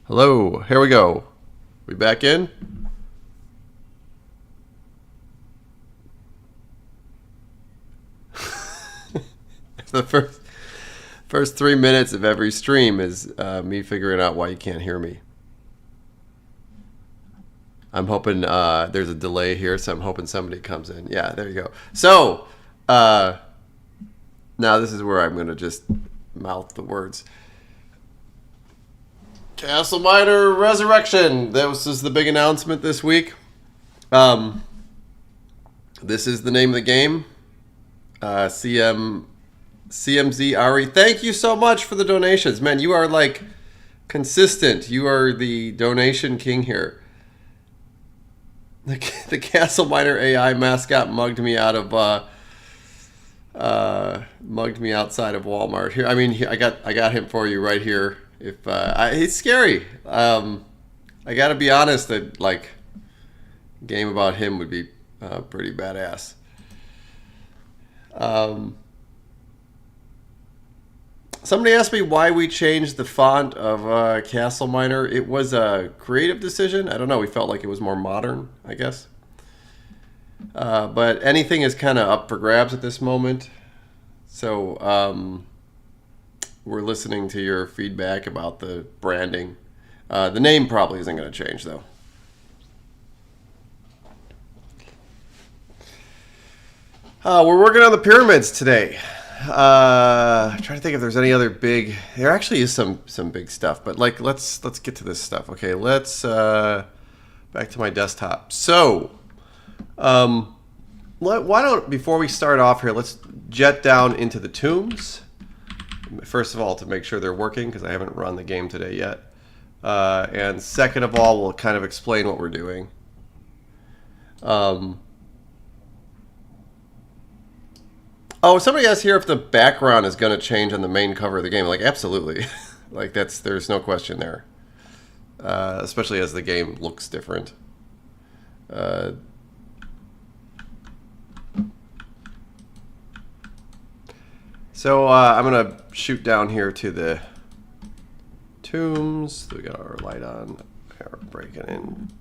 Hello, here we go. We back in? The first 3 minutes of every stream is me figuring out why you can't hear me. I'm hoping there's a delay here, so I'm hoping somebody comes in. Yeah, there you go. So, now this is where I'm going to just mouth the words. CastleMiner Resurrection. This is the big announcement this week. This is the name of the game. CMZ Ari, thank you so much for the donations. Man, you are like consistent. You are the donation king here. The CastleMiner AI mascot mugged me out of mugged me outside of Walmart. Here, I mean, I got him for you right here. If it's scary. I got to be honest that like a game about him would be pretty badass. Somebody asked me why we changed the font of CastleMiner. It was a creative decision. I don't know. We felt like it was more modern, I guess. But anything is kind of up for grabs at this moment. So we're listening to your feedback about the branding. The name probably isn't going to change, though. We're working on the pyramids today. Trying to think if there's any other big. There actually is some big stuff, but like let's get to this stuff. Okay, let's back to my desktop. So, why don't before we start off here, let's jet down into the tombs. First of all, to make sure they're working because I haven't run the game today yet, and second of all, we'll kind of explain what we're doing. Oh, somebody asked here if the background is going to change on the main cover of the game. Like, absolutely. Like, there's no question there. Especially as the game looks different. So, I'm going to shoot down here to the tombs. We got our light on. We're breaking in.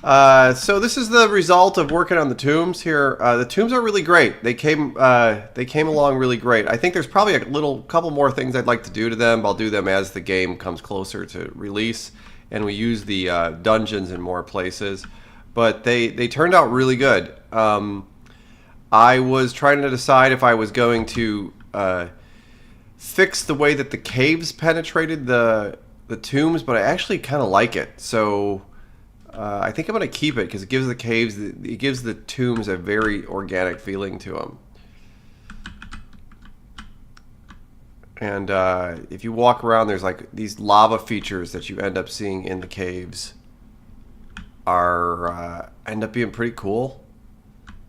So this is the result of working on the tombs here. The tombs are really great. They came along really great. I think there's probably a couple more things I'd like to do to them. I'll do them as the game comes closer to release, and we use the dungeons in more places. But they turned out really good. I was trying to decide if I was going to fix the way that the caves penetrated the tombs, but I actually kind of like it. So. I think I'm going to keep it because it gives the tombs a very organic feeling to them. And if you walk around, there's like these lava features that you end up seeing in the caves end up being pretty cool,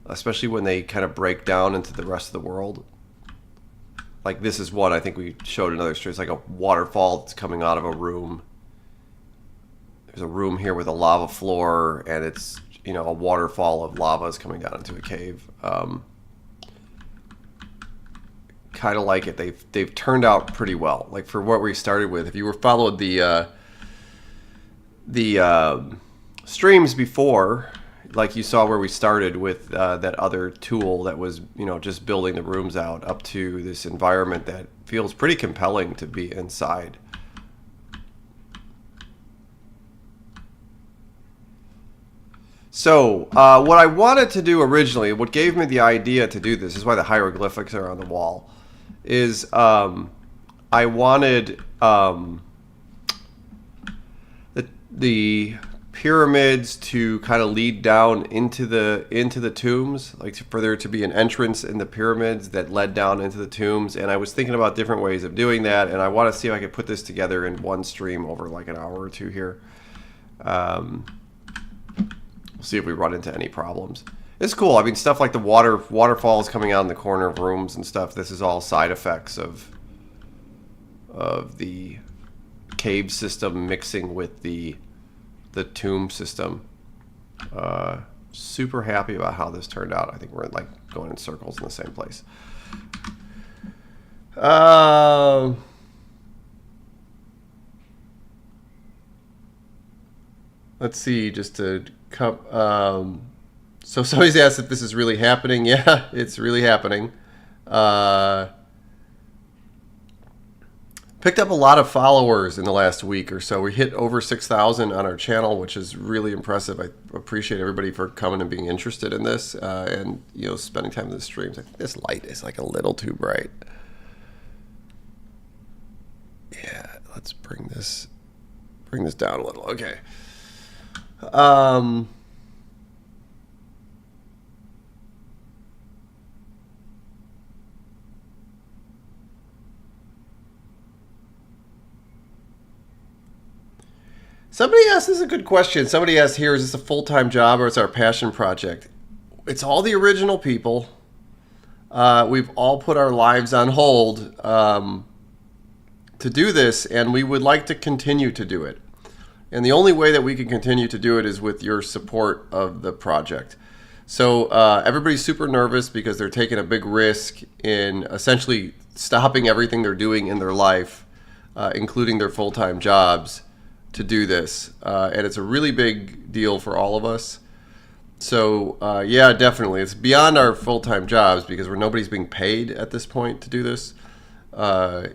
especially when they kind of break down into the rest of the world. Like this is one I think we showed another stream. It's like a waterfall that's coming out of a room. There's a room here with a lava floor, and it's, you know, a waterfall of lava is coming down into a cave. Kind of like it. They've turned out pretty well. Like for what we started with, if you were followed the streams before, like you saw where we started with that other tool that was, you know, just building the rooms out up to this environment that feels pretty compelling to be inside. So, what I wanted to do originally, what gave me the idea to do this, is why the hieroglyphics are on the wall, is I wanted the pyramids to kind of lead down into the tombs, like for there to be an entrance in the pyramids that led down into the tombs. And I was thinking about different ways of doing that, and I want to see if I could put this together in one stream over like an hour or two here. See if we run into any problems. It's cool. I mean, stuff like the waterfalls coming out in the corner of rooms and stuff. This is all side effects of the cave system mixing with the tomb system. Super happy about how this turned out. I think we're like going in circles in the same place. Uh, let's see, just to come. So somebody's asked if this is really happening. Yeah, it's really happening. Picked up a lot of followers in the last week or so. We hit over 6,000 on our channel, which is really impressive. I appreciate everybody for coming and being interested in this, and spending time in the streams. I think this light is like a little too bright. Yeah, let's bring this down a little. Okay. Somebody asked, this is a good question. Somebody asked here, is this a full-time job or it's our passion project? It's all the original people. We've all put our lives on hold to do this, and we would like to continue to do it. And the only way that we can continue to do it is with your support of the project. So everybody's super nervous because they're taking a big risk in essentially stopping everything they're doing in their life, including their full-time jobs, to do this. And it's a really big deal for all of us. So yeah, definitely. It's beyond our full-time jobs because nobody's being paid at this point to do this.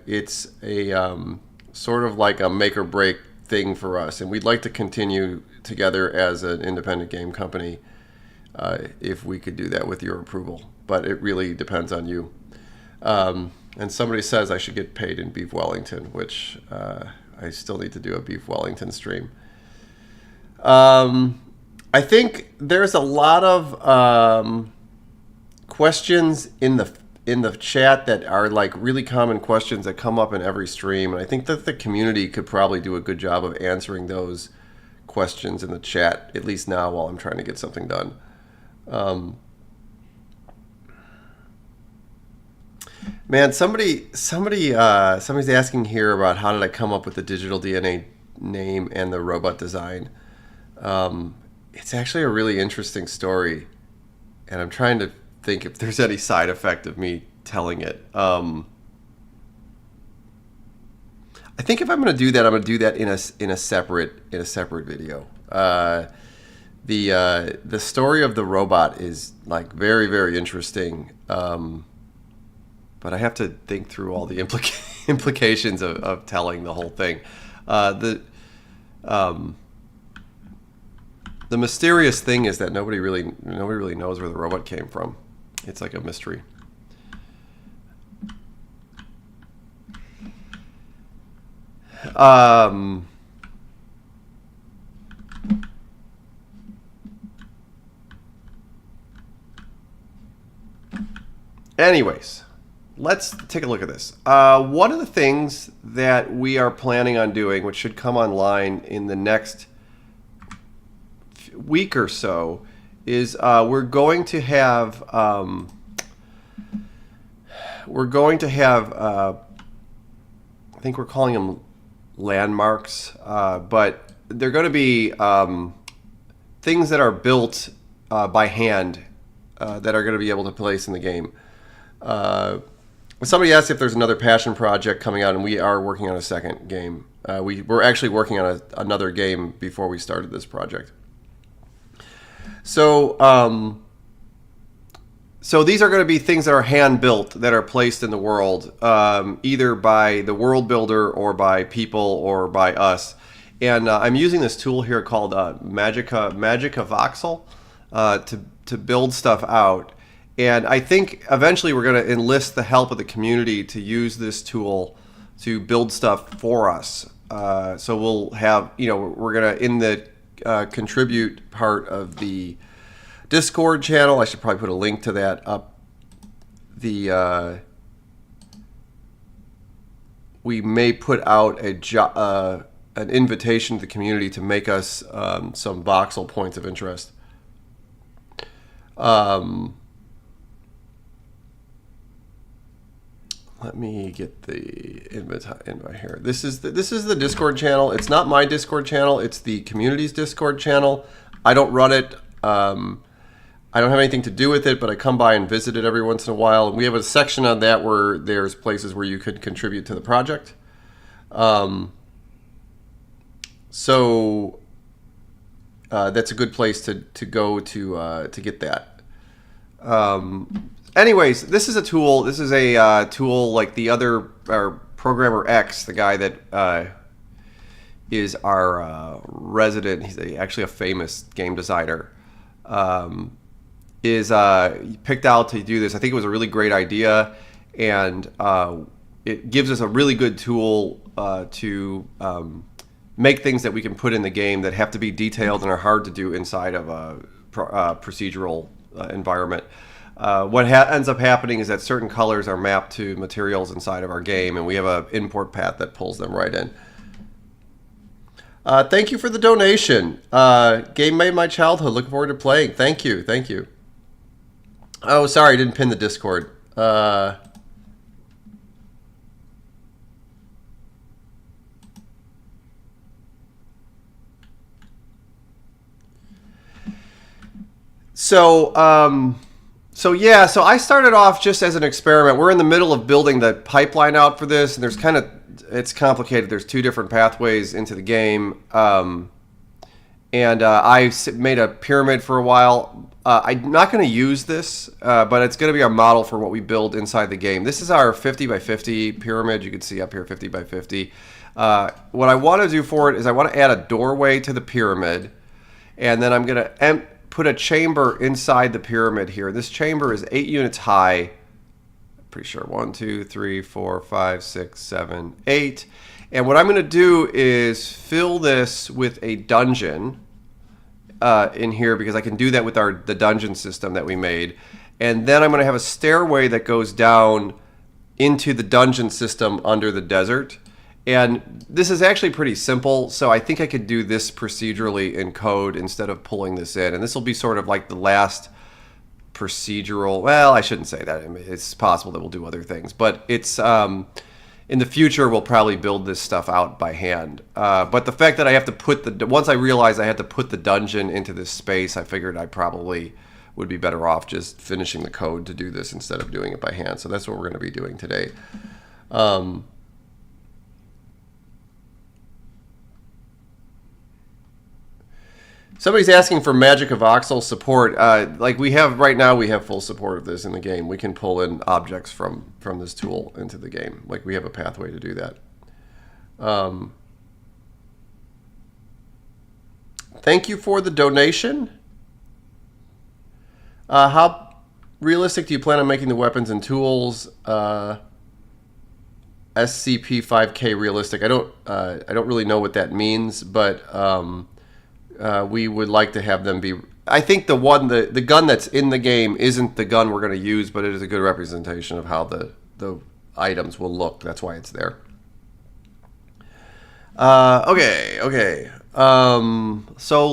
It's a sort of like a make or break thing for us. And we'd like to continue together as an independent game company if we could do that with your approval. But it really depends on you. And somebody says I should get paid in beef Wellington, which I still need to do a beef Wellington stream. I think there's a lot of questions in the chat that are like really common questions that come up in every stream, and I think that the community could probably do a good job of answering those questions in the chat, at least now while I'm trying to get something done. Man, somebody's asking here about how did I come up with the Digital DNA name and the robot design. It's actually a really interesting story, and I'm trying to think if there's any side effect of me telling it. I think if I'm going to do that, I'm going to do that in a separate video. The story of the robot is like very, very interesting. But I have to think through all the implications of telling the whole thing. The mysterious thing is that nobody really knows where the robot came from. It's like a mystery. Anyways. Let's take a look at this. One of the things that we are planning on doing, which should come online in the next week or so, is we're going to have I think we're calling them landmarks, but they're going to be things that are built by hand that are going to be able to place in the game. Somebody asked if there's another passion project coming out, and we are working on a second game. We're actually working on another game before we started this project. So these are going to be things that are hand-built, that are placed in the world, either by the world builder or by people or by us. And I'm using this tool here called Magica Voxal to build stuff out. And I think eventually we're going to enlist the help of the community to use this tool to build stuff for us. So we'll have, we're going to, in the contribute part of the Discord channel, I should probably put a link to that up. We may put out an invitation to the community to make us some voxel points of interest. Let me get the invite here. This is the Discord channel. It's not my Discord channel. It's the community's Discord channel. I don't run it. I I don't have anything to do with it, but I come by and visit it every once in a while. And we have a section on that where there's places where you could contribute to the project. So that's a good place to go to get that. Anyways, this is a tool. This is a tool like the other Programmer X, the guy that is our resident. He's actually a famous game designer. Is picked out to do this. I think it was a really great idea, and it gives us a really good tool to make things that we can put in the game that have to be detailed and are hard to do inside of a procedural environment. What ends up happening is that certain colors are mapped to materials inside of our game, and we have an import path that pulls them right in. Thank you for the donation. Game made my childhood. Looking forward to playing. Thank you. Thank you. Oh, sorry, I didn't pin the Discord. So I started off just as an experiment. We're in the middle of building the pipeline out for this, and it's complicated. There's two different pathways into the game. And I made a pyramid for a while. I'm not going to use this, but it's going to be our model for what we build inside the game. This is our 50 by 50 pyramid. You can see up here 50 by 50. What I want to do for it is I want to add a doorway to the pyramid, and then I'm going to put a chamber inside the pyramid here. This chamber is 8 units high. Pretty sure 1, 2, 3, 4, 5, 6, 7, 8. And what I'm going to do is fill this with a dungeon in here, because I can do that with the dungeon system that we made. And then I'm going to have a stairway that goes down into the dungeon system under the desert. And this is actually pretty simple, so I think I could do this procedurally in code instead of pulling this in. And this will be sort of like the last procedural. Well, I shouldn't say that. I mean, it's possible that we'll do other things, but it's in the future we'll probably build this stuff out by hand. But the fact that I have to once I realized I had to put the dungeon into this space, I figured I probably would be better off just finishing the code to do this instead of doing it by hand. So that's what we're going to be doing today. Somebody's asking for Magic of Voxal support. Like we have right now, we have full support of this in the game. We can pull in objects from this tool into the game. Like we have a pathway to do that. Thank you for the donation. How realistic do you plan on making the weapons and tools? SCP-5K realistic. I don't really know what that means, but we would like to have them be. I think the gun that's in the game isn't the gun we're going to use, but it is a good representation of how the items will look. That's why it's there. Okay. So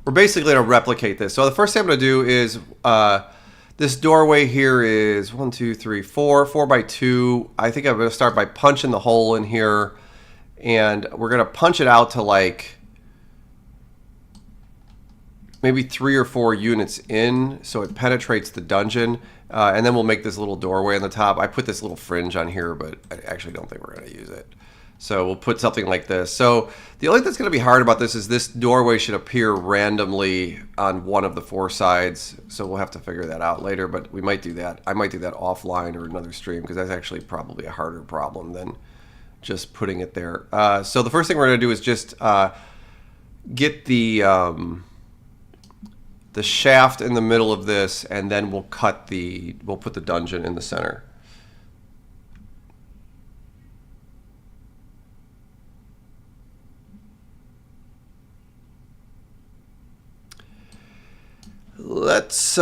we're basically going to replicate this. So the first thing I'm going to do is this doorway here is 1, 2, 3, 4 by 2. I think I'm going to start by punching the hole in here, and we're going to punch it out to like maybe 3 or 4 units in, so it penetrates the dungeon, and then we'll make this little doorway on the top. I put this little fringe on here, but I actually don't think we're going to use it. So we'll put something like this. So the only thing that's going to be hard about this is this doorway should appear randomly on one of the 4 sides, so we'll have to figure that out later, but we might do that. I might do that offline or another stream, because that's actually probably a harder problem than just putting it there. So the first thing we're going to do is just get the shaft in the middle of this, and then we'll put the dungeon in the center. Let's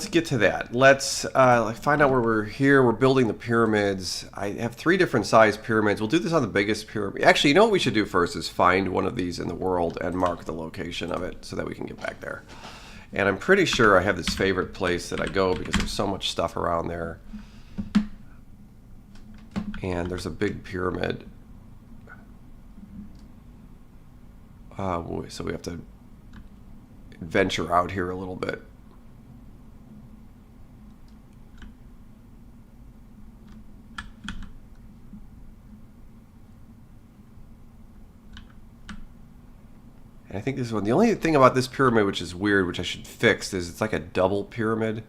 get to that. Let's find out where we're here. We're building the pyramids. I have 3 different size pyramids. We'll do this on the biggest pyramid. Actually, you know what we should do first is find one of these in the world and mark the location of it so that we can get back there. And I'm pretty sure I have this favorite place that I go because there's so much stuff around there. And there's a big pyramid. So we have to venture out here a little bit. And I think this one, the only thing about this pyramid which is weird, which I should fix, is it's like a double pyramid.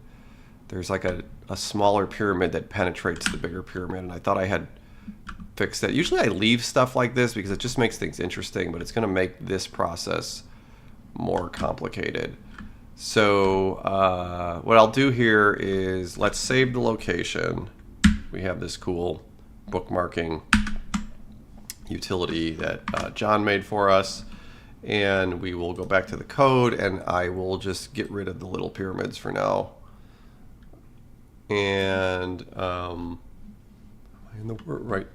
There's like a smaller pyramid that penetrates the bigger pyramid, and I thought I had fixed that. Usually I leave stuff like this because it just makes things interesting, but it's going to make this process more complicated. So what I'll do here is let's save the location. We have this cool bookmarking utility that John made for us. And we will go back to the code, and I will just get rid of the little pyramids for now. And right.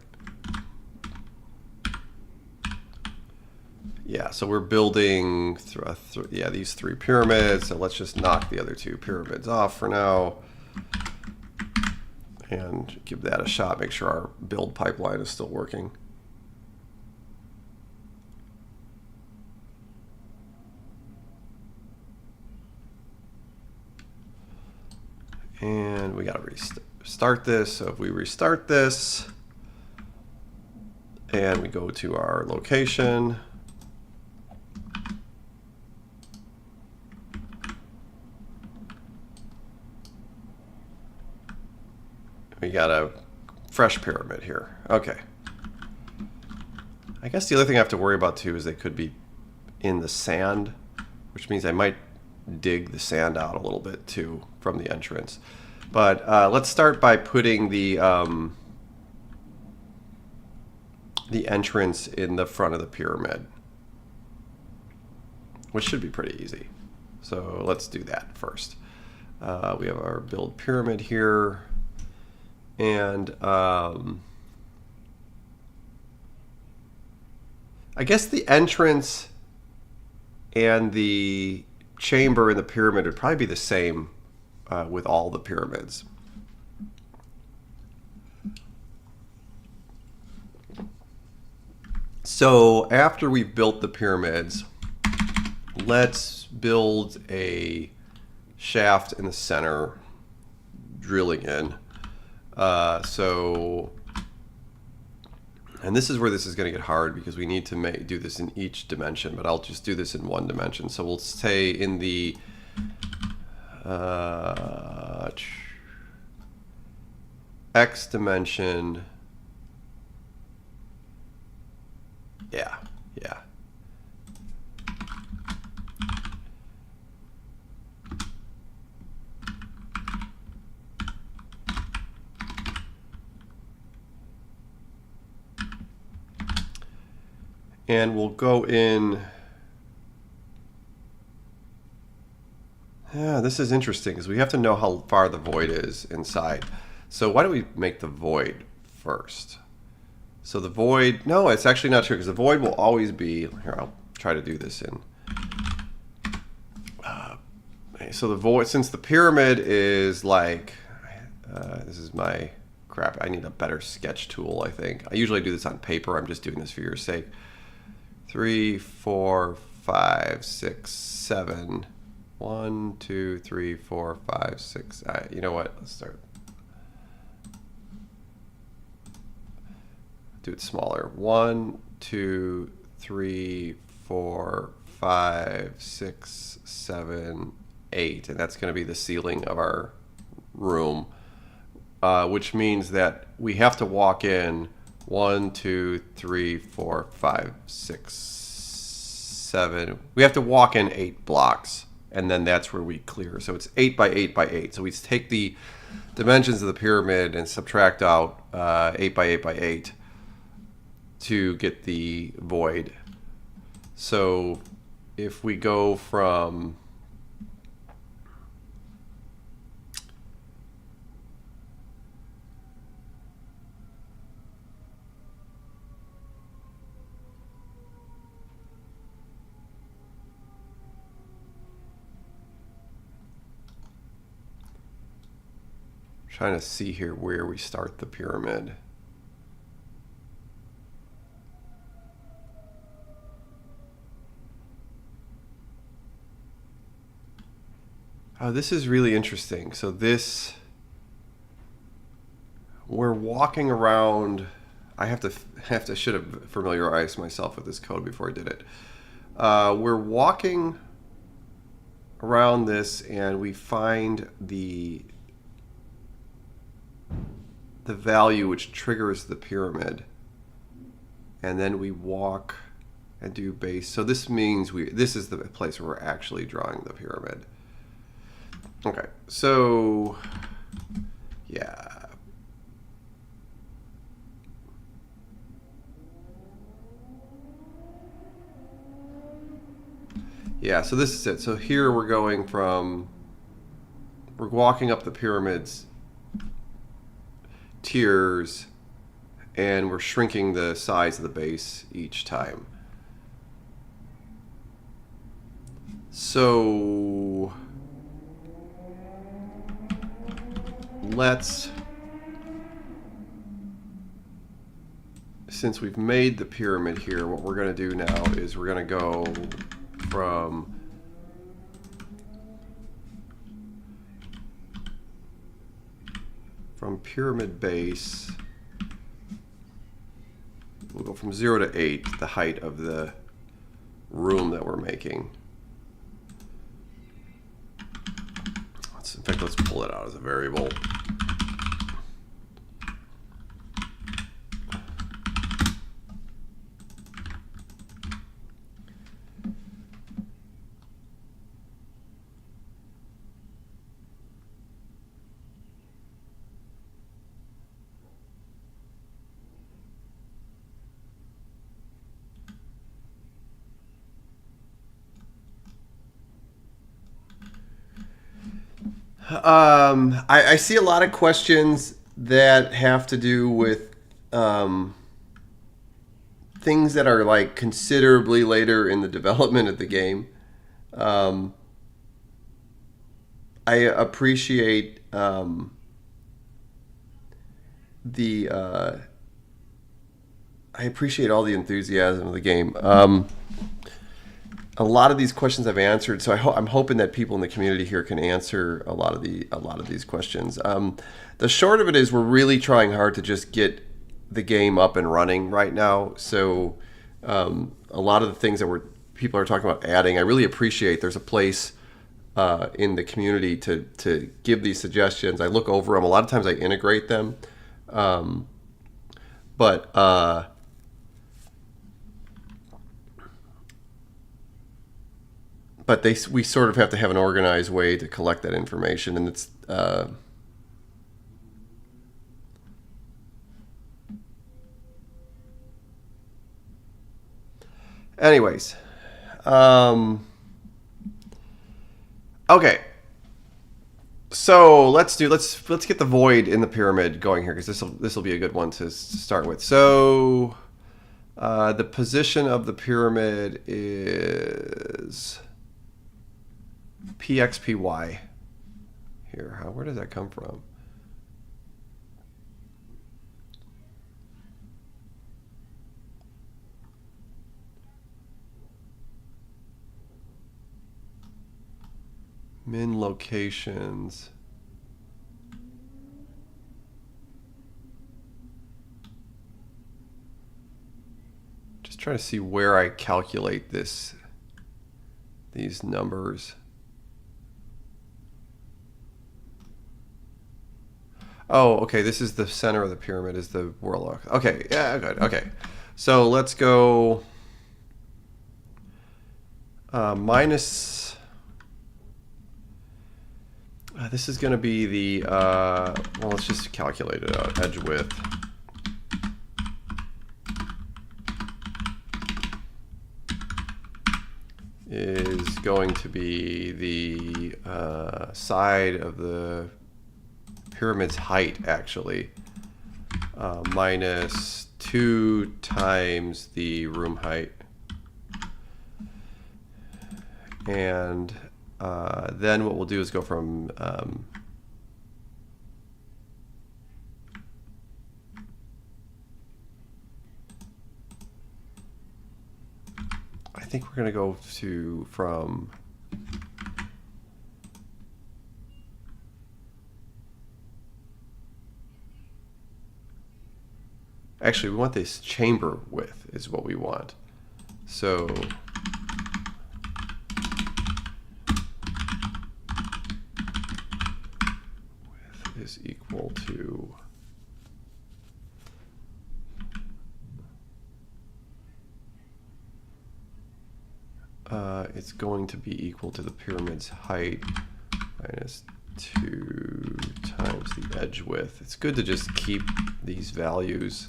Yeah, so we're building these 3 pyramids. So let's just knock the other 2 pyramids off for now, and give that a shot. Make sure our build pipeline is still working. And we got to restart this. So if we restart this and we go to our location, we got a fresh pyramid here. Okay. I guess the other thing I have to worry about too is they could be in the sand, which means I might dig the sand out a little bit too from the entrance. But let's start by putting the entrance in the front of the pyramid, which should be pretty easy. So let's do that first. We have our build pyramid here, and I guess the entrance and the chamber in the pyramid would probably be the same with all the pyramids. So after we've built the pyramids, let's build a shaft in the center, drilling in. And this is where this is going to get hard because we need to do this in each dimension, but I'll just do this in one dimension. So we'll say in the X dimension. Yeah. And we'll go in. Yeah, this is interesting because we have to know how far the void is inside. So why don't we make the void first? So the void, no, it's actually not true because the void will always be, here, I'll try to do this in. So the void, since the pyramid is like, this is my crap, I need a better sketch tool, I think. I usually do this on paper, I'm just doing this for your sake. 3, 4, 5, 6, 7. 1, 2, 3, 4, 5, 6. You know what? Let's start. Do it smaller. 1, 2, 3, 4, 5, 6, 7, 8. And that's going to be the ceiling of our room, which means that we have to walk in 1, 2, 3, 4, 5, 6, 7. We have to walk in 8 blocks, and then that's where we clear. So it's 8 by 8 by 8. So we take the dimensions of the pyramid and subtract out 8 by 8 by 8 to get the void. So if we go from trying to see here where we start the pyramid. Oh, this is really interesting. So this, we're walking around. I should have familiarized myself with this code before I did it. We're walking around this, and we find the value which triggers the pyramid, and then we walk and do base. So this means this is the place where we're actually drawing the pyramid. Okay, so yeah. Yeah, so this is it. So here we're walking up the pyramid's tiers, and we're shrinking the size of the base each time. So since we've made the pyramid here, what we're going to do now is we're going to go from pyramid base. We'll go from 0 to 8, the height of the room that we're making. In fact, let's pull it out as a variable. I see a lot of questions that have to do with things that are like considerably later in the development of the game. I appreciate I appreciate all the enthusiasm of the game. A lot of these questions I've answered, so I'm hoping that people in the community here can answer a lot of these questions. The short of it is we're really trying hard to just get the game up and running right now. So a lot of the things that people are talking about adding, I really appreciate. There's a place in the community to give these suggestions. I look over them. A lot of times I integrate them, but we sort of have to have an organized way to collect that information, and it's anyways. Okay. So let's get the void in the pyramid going here, because this will be a good one to start with. So the position of the pyramid is PXPY here. Where does that come from? Min locations. Just trying to see where I calculate these numbers. Oh, okay. This is the center of the pyramid, is the world. Okay, yeah, good. Okay, so let's go minus. This is going to be the well. Let's just calculate it out. Edge width is going to be the side of the pyramid's height, actually, minus 2 times the room height, and then what we'll do is go from I think we're going to go from Actually, we want this chamber width is what we want. So width is equal to it's going to be equal to the pyramid's height minus 2 times the edge width. It's good to just keep these values.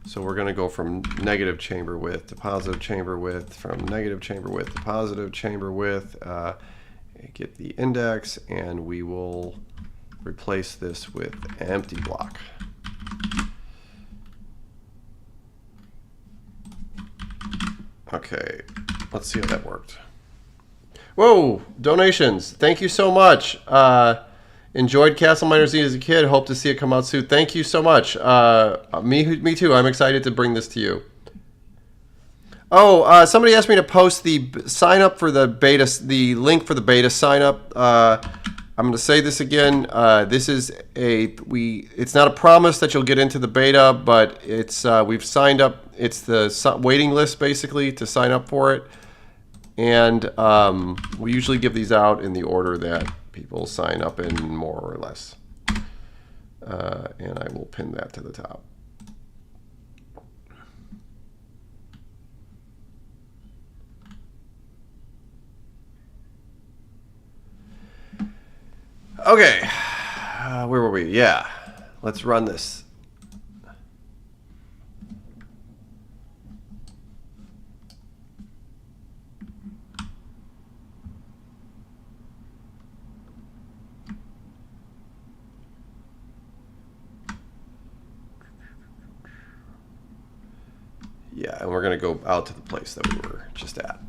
So we're going to go from negative chamber width to positive chamber width, from negative chamber width to positive chamber width, get the index, and we will replace this with an empty block. Okay, let's see how that worked. Whoa, donations. Thank you so much. Enjoyed CastleMiner Z as a kid. Hope to see it come out soon. Thank you so much. Me too. I'm excited to bring this to you. Oh, somebody asked me to post the sign up for the beta, the link for the beta sign up. I'm going to say this again. This is it's not a promise that you'll get into the beta, but it's we've signed up. It's the waiting list basically to sign up for it. And we usually give these out in the order that people sign up in, more or less. And I will pin that to the top. Okay, where were we? Yeah, let's run this. Yeah, and we're going to go out to the place that we were just at.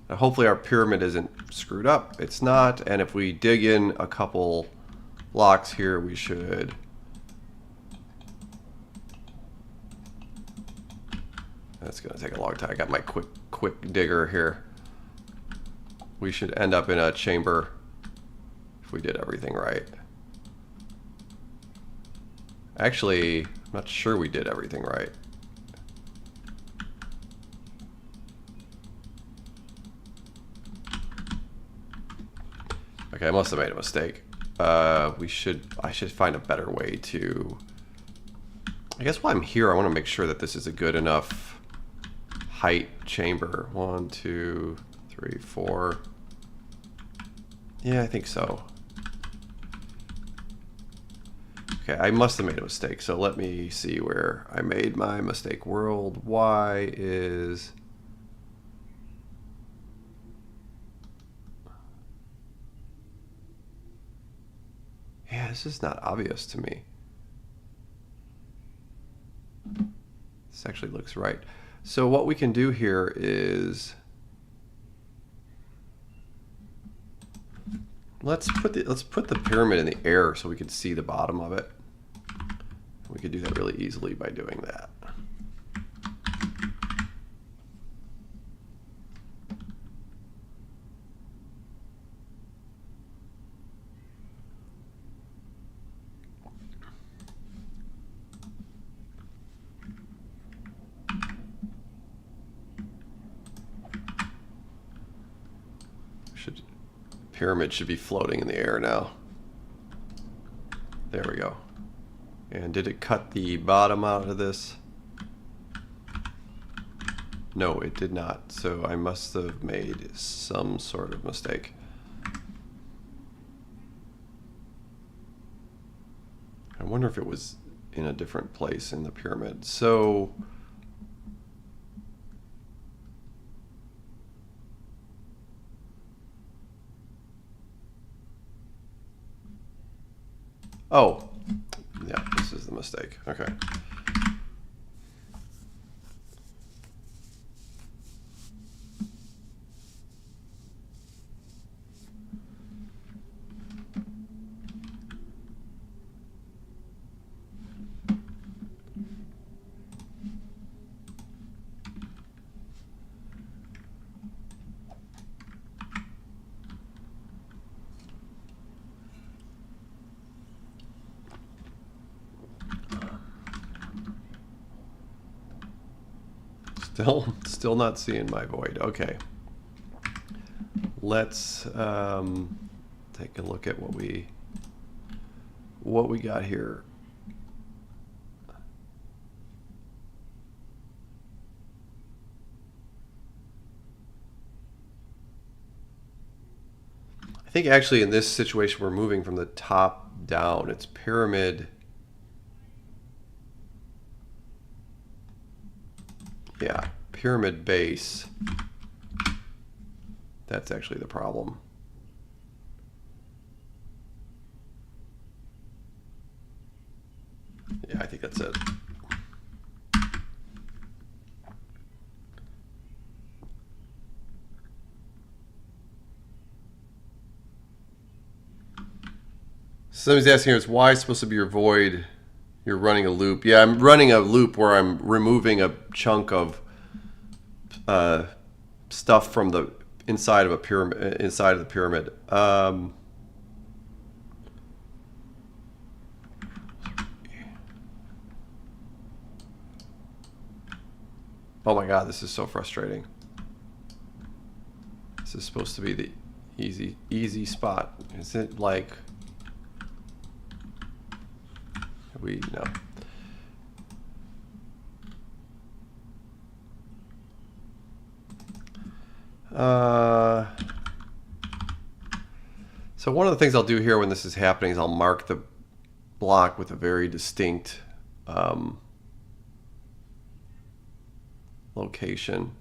Now, hopefully our pyramid isn't screwed up. It's not, and if we dig in a couple blocks here, we should... That's going to take a long time. I got my quick digger here. We should end up in a chamber if we did everything right. Actually, I'm not sure we did everything right. Okay, I must have made a mistake. I should find a better way to... I guess while I'm here, I want to make sure that this is a good enough height chamber. 1, 2, 3, 4. Yeah, I think so. Okay, I must have made a mistake. So let me see where I made my mistake. World Y is... Yeah, this is not obvious to me. This actually looks right. So what we can do here is let's put the pyramid in the air so we can see the bottom of it. We could do that really easily by doing that. Pyramid should be floating in the air now. There we go. And did it cut the bottom out of this? No, it did not. So I must have made some sort of mistake. I wonder if it was in a different place in the pyramid. So oh, yeah, this is the mistake. Okay. Still not seeing my void. Okay. Let's take a look at what we got here. I think actually in this situation we're moving from the top down. It's pyramid. Yeah, pyramid base. That's actually the problem. Yeah, I think that's it. Somebody's asking us, why is supposed to be your void? You're running a loop. Yeah, I'm running a loop where I'm removing a chunk of stuff from the inside of a pyramid. Inside of the pyramid. Oh my God, this is so frustrating. This is supposed to be the easy spot. Is it like? No. So one of the things I'll do here when this is happening is I'll mark the block with a very distinct location.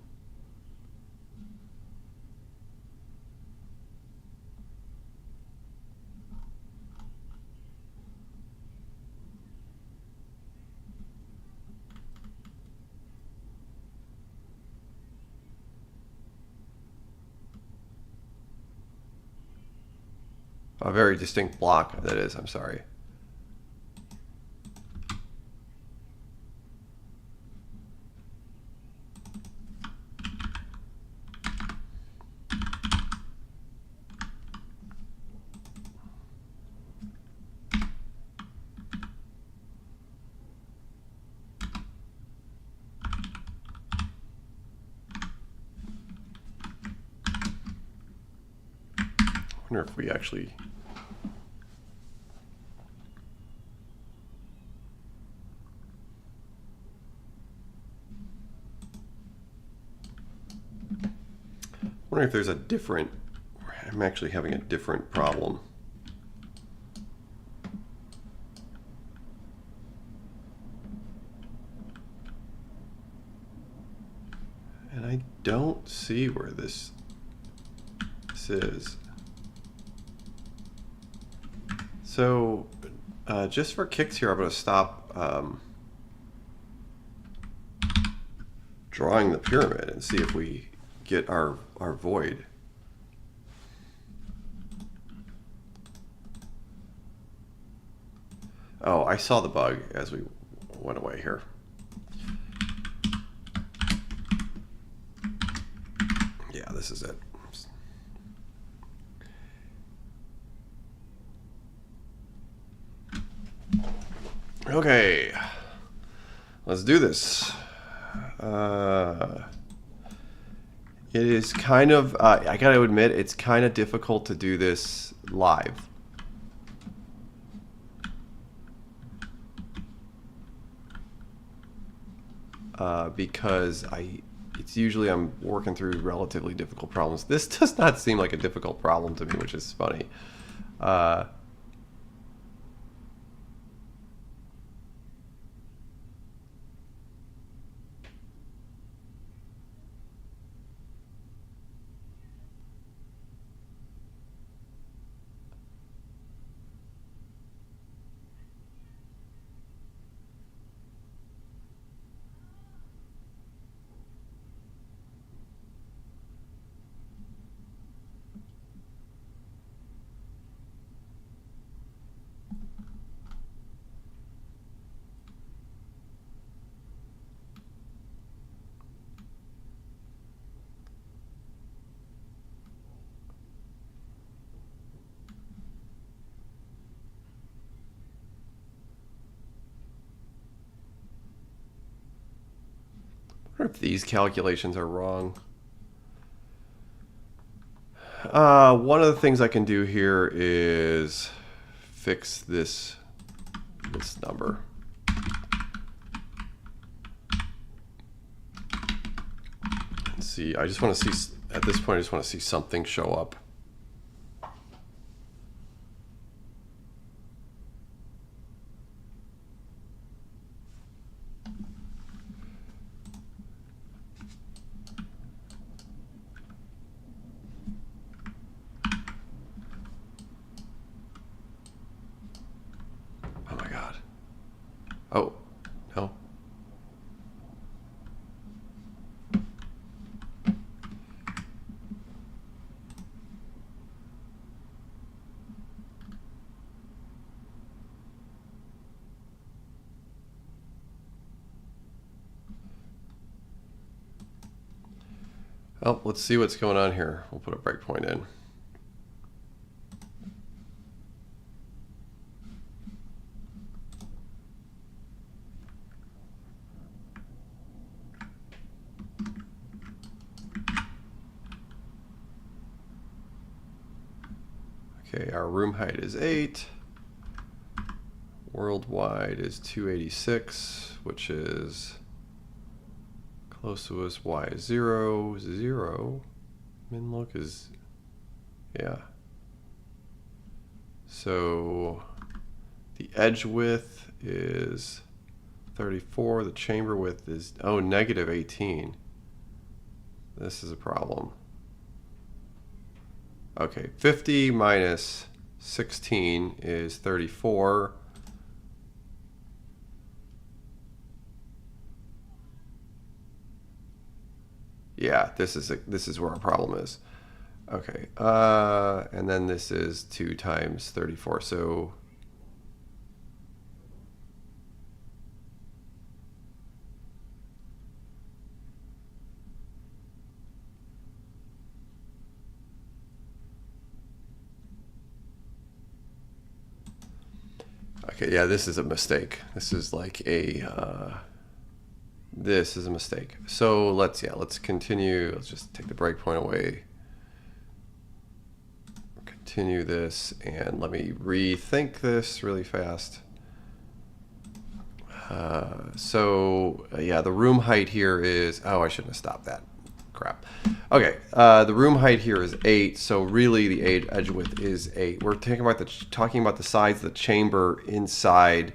A very distinct block, that is, I'm sorry. I wonder if we actually... I wonder if there's a different... I'm actually having a different problem. And I don't see where this is. So, just for kicks here, I'm going to stop drawing the pyramid and see if we get our void. Oh, I saw the bug as we went away here. Yeah, this is it. Okay, let's do this. It is kind of, I gotta admit, it's kind of difficult to do this live. Because it's usually I'm working through relatively difficult problems. This does not seem like a difficult problem to me, which is funny. wonder if these calculations are wrong. One of the things I can do here is fix this number. Let's see. I just want to see, at this point, I just want to see something show up. Oh my God. Oh, no. Oh, let's see what's going on here. We'll put a breakpoint in. Okay, our room height is 8. Worldwide is 286, which is close to us. Y is 0, 0. Min-look is, yeah. So the edge width is 34. The chamber width is, oh, negative 18. This is a problem. Okay, 50 minus 16 is 34. Yeah, this is where our problem is. Okay, and then this is 2 times 34. So okay, yeah, this is a mistake. This is like a this is a mistake. So let's continue. Let's just take the breakpoint away. Continue this, and let me rethink this really fast. Yeah, the room height here is, oh, I shouldn't have stopped that. Crap. Okay, the room height here is 8, so really the edge width is 8. We're talking about the size of the chamber inside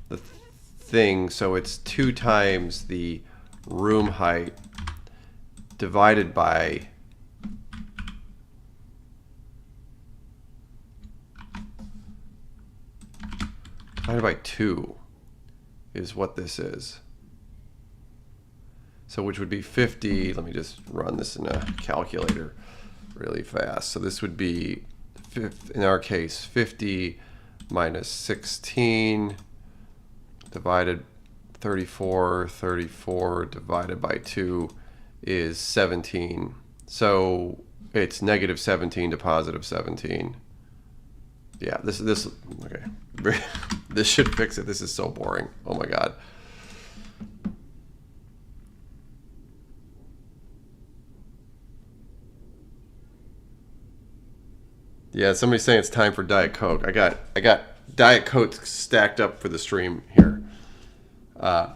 the thing, so it's 2 times the room height divided by divided by 2 is what this is. So which would be 50. Let me just run this in a calculator really fast. So this would be, in our case, 50 minus 16 divided 34. 34 divided by 2 is 17. So it's negative 17 to positive 17. Yeah, this okay. This should fix it. This is so boring. Oh my God. Yeah, somebody's saying it's time for Diet Coke. I got Diet Coke stacked up for the stream here. In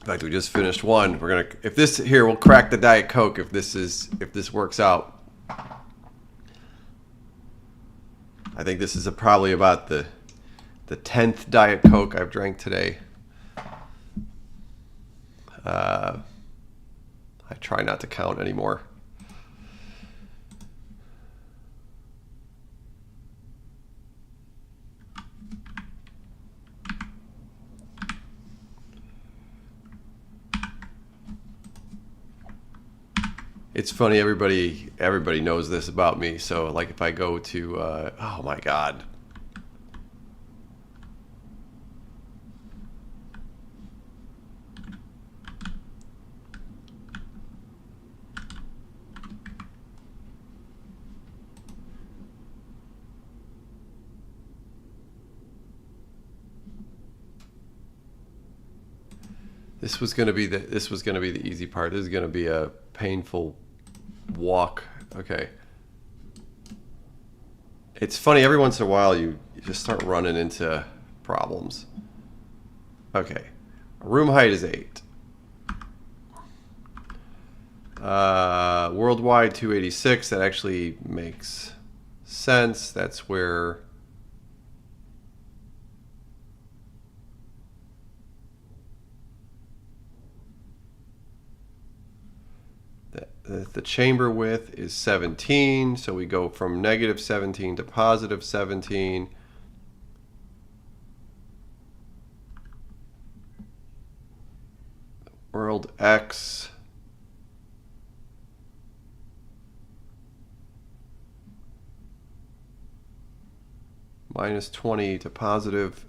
fact, we just finished one. We're gonna, if this here, we'll crack the Diet Coke if this works out. I think this is probably about the 10th Diet Coke I've drank today. I try not to count anymore. It's funny, everybody knows this about me. So like if I go to, oh my God. This was going to be the easy part. This is going to be a painful walk. Okay. It's funny, every once in a while you just start running into problems. Okay. Room height is 8. Worldwide 286. That actually makes sense. That's where the chamber width is 17, so we go from negative 17 to positive 17. World X minus 20 to positive.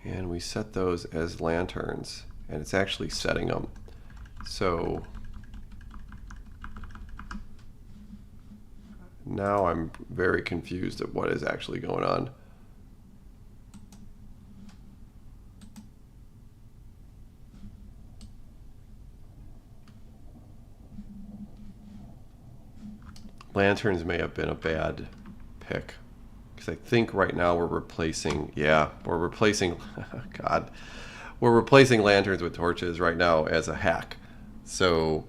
And we set those as lanterns, and it's actually setting them. So now I'm very confused at what is actually going on. Lanterns may have been a bad pick. I think right now we're replacing, we're replacing lanterns with torches right now as a hack. So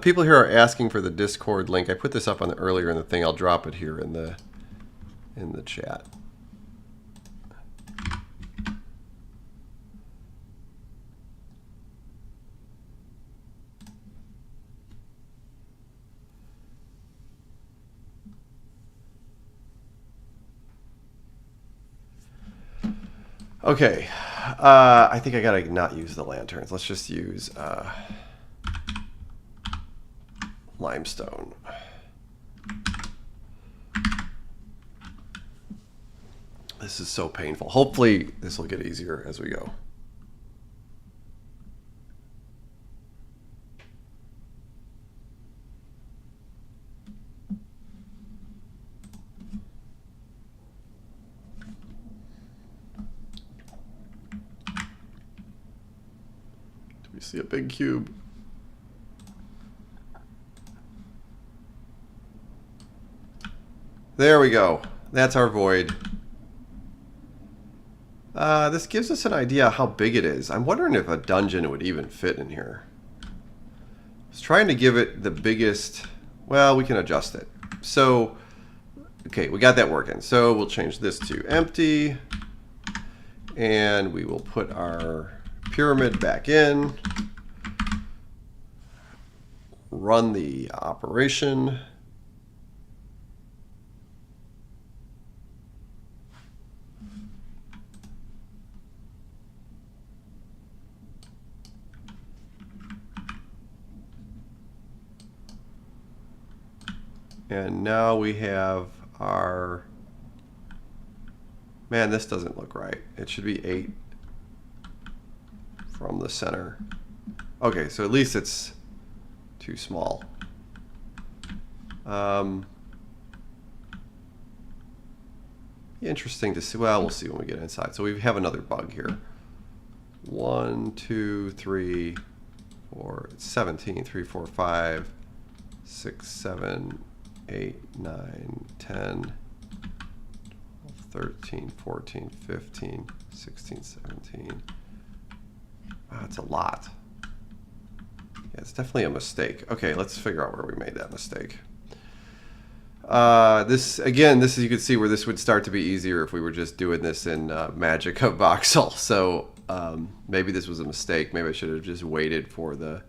people here are asking for the Discord link. I put this up on earlier in the thing. I'll drop it here in the chat. Okay, I think I gotta not use the lanterns. Let's just use limestone. This is so painful. Hopefully this will get easier as we go. We see a big cube. There we go. That's our void. This gives us an idea how big it is. I'm wondering if a dungeon would even fit in here. I was trying to give it the biggest... Well, we can adjust it. So, okay, we got that working. So we'll change this to empty. And we will put our pyramid back in. Run the operation. And now we have our... Man, this doesn't look right. It should be 8 from the center. Okay, so at least it's too small. Interesting to see. Well, we'll see when we get inside. So we have another bug here. 1, 2, 3, 4, 17, 3, 4, 5, 6, 7, 8, 9, 10, 13, 14, 15, 16, 17. Wow, that's a lot. Yeah, it's definitely a mistake. Okay, let's figure out where we made that mistake. This is, you can see where this would start to be easier if we were just doing this in Magic of Voxal. So maybe this was a mistake. Maybe I should have just waited for the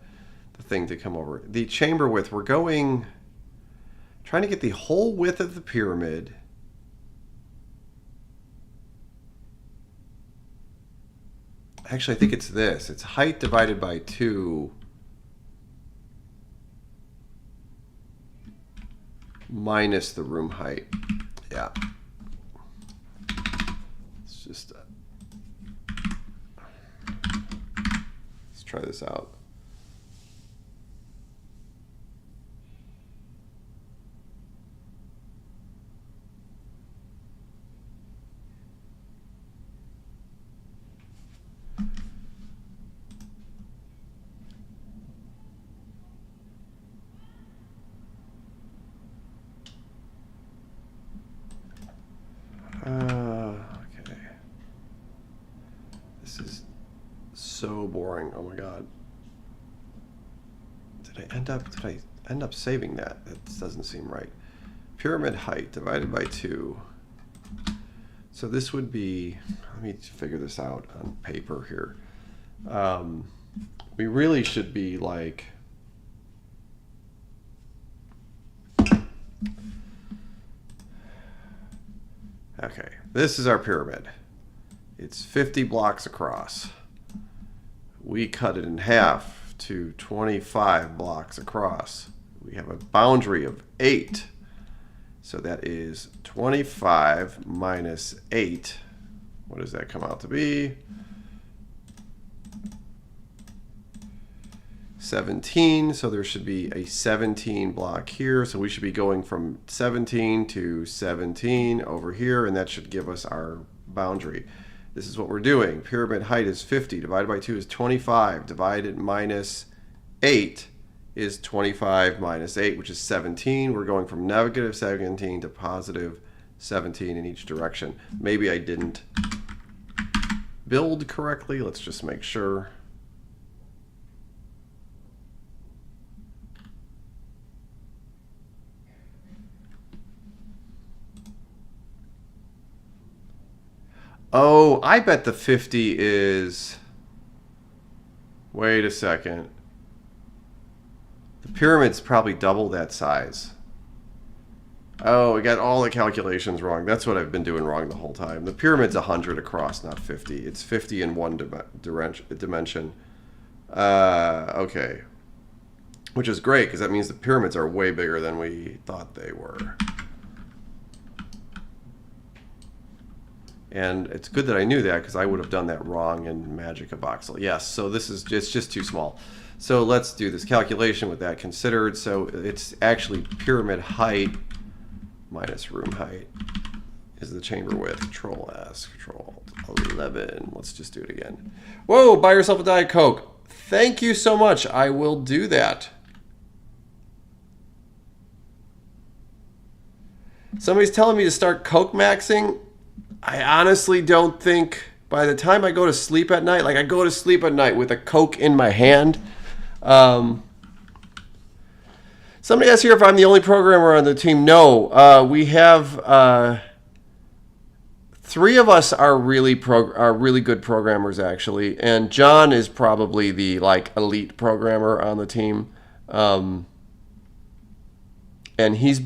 thing to come over. The chamber width, we're trying to get the whole width of the pyramid. Actually, I think it's this. It's height divided by 2 minus the room height. Yeah. It's just... let's try this out. so boring. Oh my god. Did I end up saving that? That doesn't seem right. Pyramid height divided by 2. So this would be, let me figure this out on paper here. We really should be like, okay, this is our pyramid. It's 50 blocks across. We cut it in half to 25 blocks across. We have a boundary of 8. So that is 25 minus 8. What does that come out to be? 17. So there should be a 17 block here. So we should be going from 17 to 17 over here, and that should give us our boundary. This is what we're doing. Pyramid height is 50. Divided by 2 is 25. Divided minus 8 is 25 minus 8, which is 17. We're going from negative 17 to positive 17 in each direction. Maybe I didn't build correctly. Let's just make sure. Oh, I bet the 50 is... Wait a second. The pyramid's probably double that size. Oh, I got all the calculations wrong. That's what I've been doing wrong the whole time. The pyramid's 100 across, not 50. It's 50 in one dimension. Okay. Which is great, because that means the pyramids are way bigger than we thought they were. And it's good that I knew that, because I would have done that wrong in Magic of Voxel. Yes, so this is it's just too small. So let's do this calculation with that considered. So it's actually pyramid height minus room height is the chamber width. Control S, Control 11. Let's just do it again. Whoa, buy yourself a Diet Coke. Thank you so much. I will do that. Somebody's telling me to start Coke maxing. I honestly don't think by the time I go to sleep at night, like I go to sleep at night with a Coke in my hand. Somebody asked here if I'm the only programmer on the team. No, we have 3 of us are really good programmers actually, and John is probably the like elite programmer on the team. And he's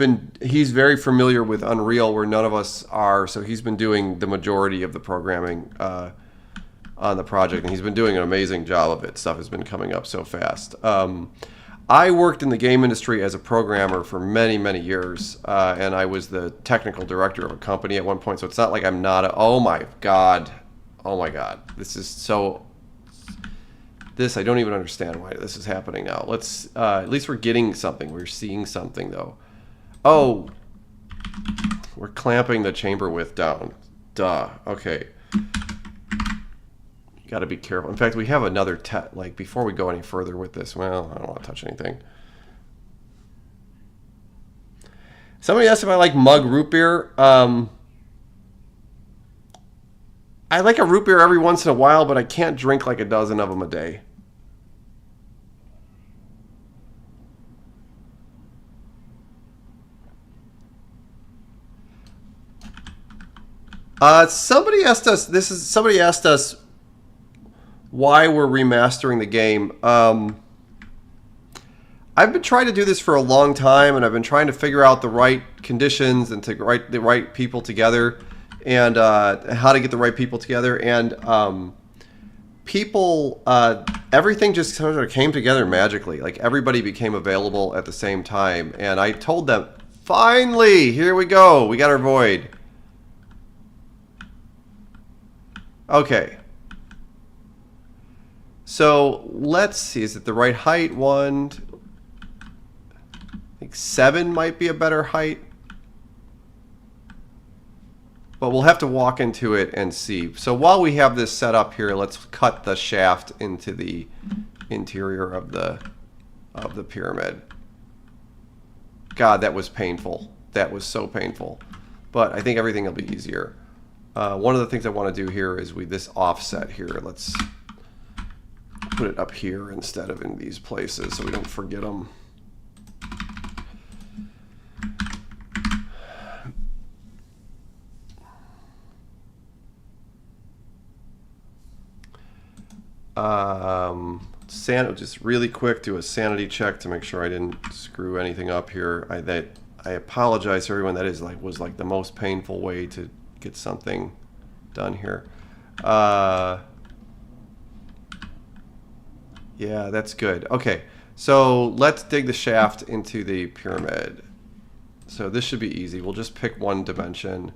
very familiar with Unreal, where none of us are. So he's been doing the majority of the programming on the project, and he's been doing an amazing job of it. Stuff has been coming up so fast. I worked in the game industry as a programmer for many, many years, and I was the technical director of a company at one point. So it's not like I'm not. Oh my god, this is so. This I don't even understand why this is happening now. Let's at least we're getting something. We're seeing something though. Oh, we're clamping the chamber width down. Duh. Okay. Got to be careful. In fact, we have another like before we go any further with this. Well, I don't want to touch anything. Somebody asked if I like mug root beer. I like a root beer every once in a while, but I can't drink like a dozen of them a day. Somebody asked us why we're remastering the game. I've been trying to do this for a long time, and I've been trying to figure out the right conditions and to write the right people together, and how to get the right people together. And everything just sort of came together magically. Like everybody became available at the same time, and I told them, finally, here we go. We got our void. Okay. So let's see, is it the right height? 1, I think 7 might be a better height. But we'll have to walk into it and see. So while we have this set up here, let's cut the shaft into the interior of the pyramid. God, that was painful. That was so painful. But I think everything will be easier. One of the things I want to do here is this offset here. Let's put it up here instead of in these places so we don't forget them. Just really quick, do a sanity check to make sure I didn't screw anything up here. I apologize to everyone. That was like the most painful way to get something done here. Yeah, that's good. Okay, so let's dig the shaft into the pyramid. So this should be easy. We'll just pick one dimension.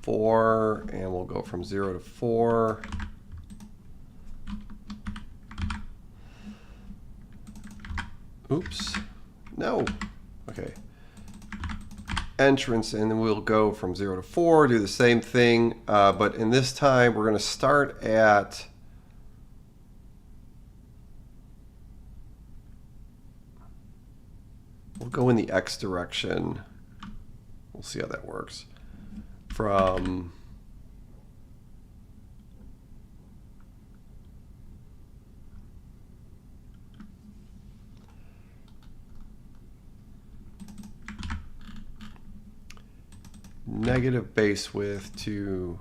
4, and we'll go from 0 to 4. Oops. No. Okay. Entrance, and then we'll go from 0 to 4, do the same thing, but in this time we're going to start at we'll go in the X direction. We'll see how that works. From negative base width to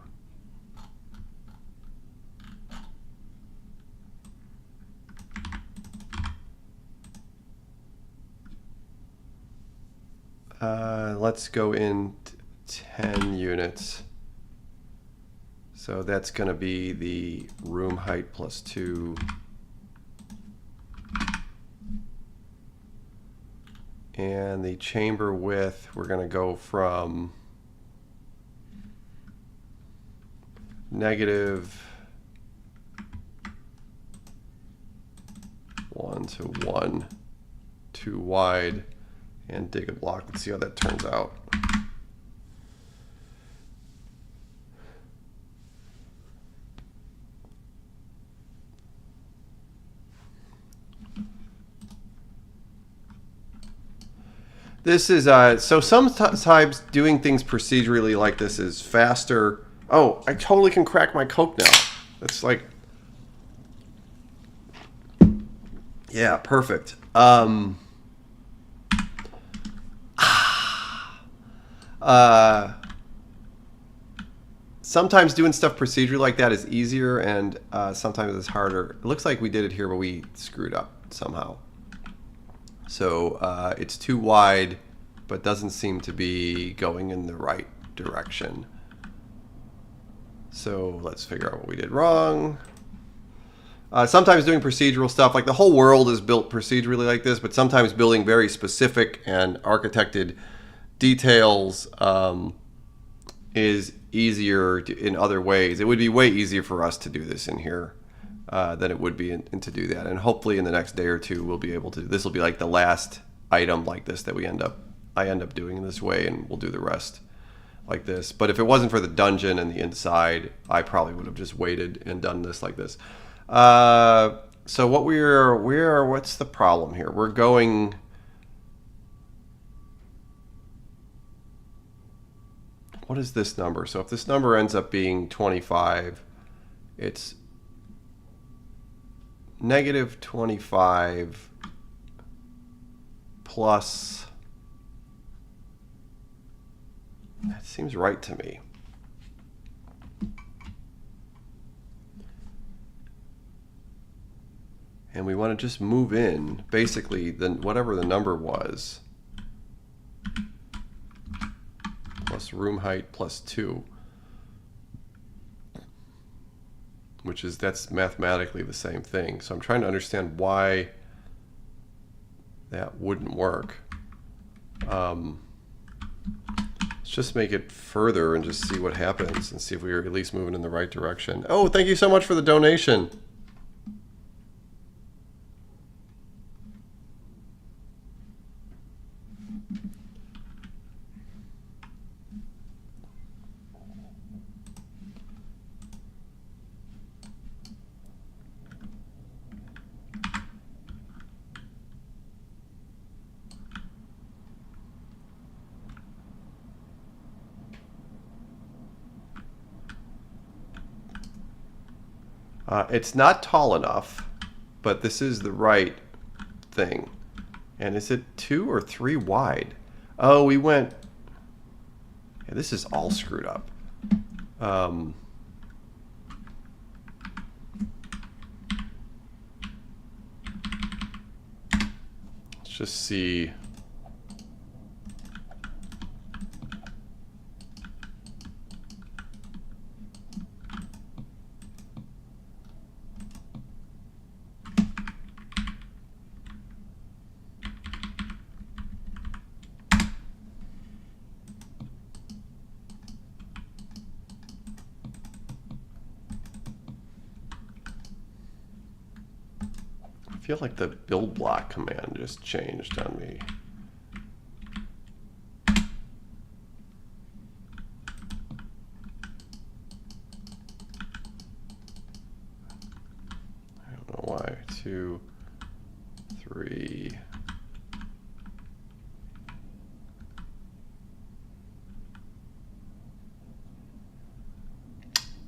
let's go in 10 units. So that's going to be the room height plus 2. And the chamber width, we're going to go from negative 1 to 1, 2 wide, and dig a block. Let's see how that turns out. This is, so sometimes doing things procedurally like this is faster. Oh, I totally can crack my Coke now. That's like, yeah, perfect. Sometimes doing stuff procedurally like that is easier, and sometimes it's harder. It looks like we did it here, but we screwed up somehow. So it's too wide, but doesn't seem to be going in the right direction. So let's figure out what we did wrong. Sometimes doing procedural stuff, like the whole world is built procedurally like this, but sometimes building very specific and architected details is easier in other ways. It would be way easier for us to do this in here than it would be to do that. And hopefully in the next day or two, we'll be able to, this will be like the last item like this that I end up doing in this way, and we'll do the rest like this. But if it wasn't for the dungeon and the inside, I probably would have just waited and done this like this. So what what's the problem here? We're going, what is this number? So if this number ends up being 25, it's negative 25 plus, that seems right to me. And we want to just move in, basically, whatever the number was, plus room height plus 2, which is, that's mathematically the same thing. So I'm trying to understand why that wouldn't work. Let's just make it further and just see what happens and see if we are at least moving in the right direction. Oh, thank you so much for the donation. It's not tall enough, but this is the right thing. And is it 2 or 3 wide? Oh, we went... Yeah, this is all screwed up. Let's just see... I feel like the build block command just changed on me. I don't know why. 2, 3.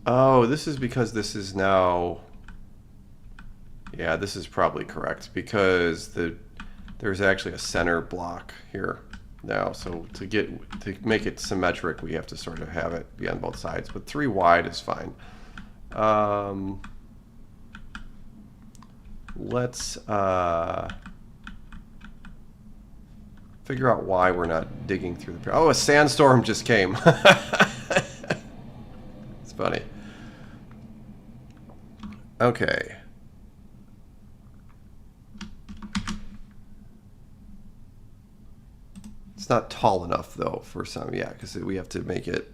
Oh, this is because this is now... Yeah, this is probably correct because there's actually a center block here now. So to make it symmetric, we have to sort of have it be on both sides. But 3 wide is fine. Let's figure out why we're not digging through the... Oh, a sandstorm just came. It's funny. Okay. It's not tall enough though for some, yeah, because we have to make it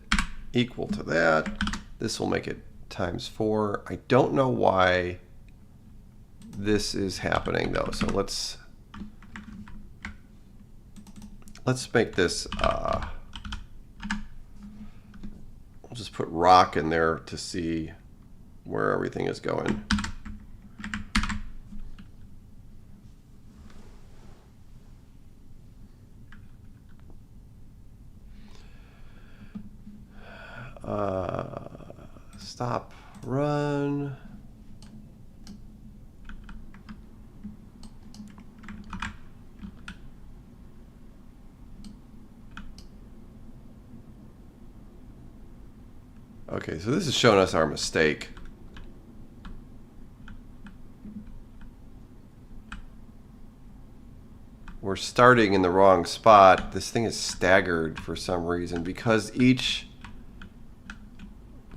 equal to that. This will make it times 4. I don't know why this is happening though. So let's make this, we'll just put rock in there to see where everything is going. Stop, run. Okay, so this is showing us our mistake. We're starting in the wrong spot. This thing is staggered for some reason because each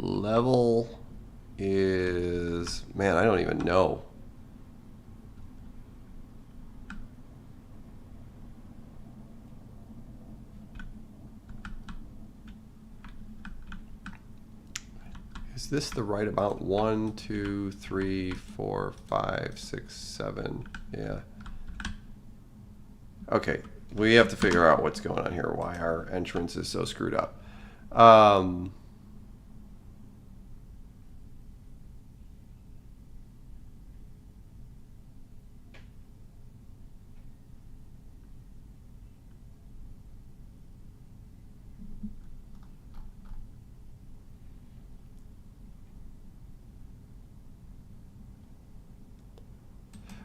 level is, man, I don't even know. Is this the right amount? 1, 2, 3, 4, 5, 6, 7. Yeah. Okay, we have to figure out what's going on here, why our entrance is so screwed up.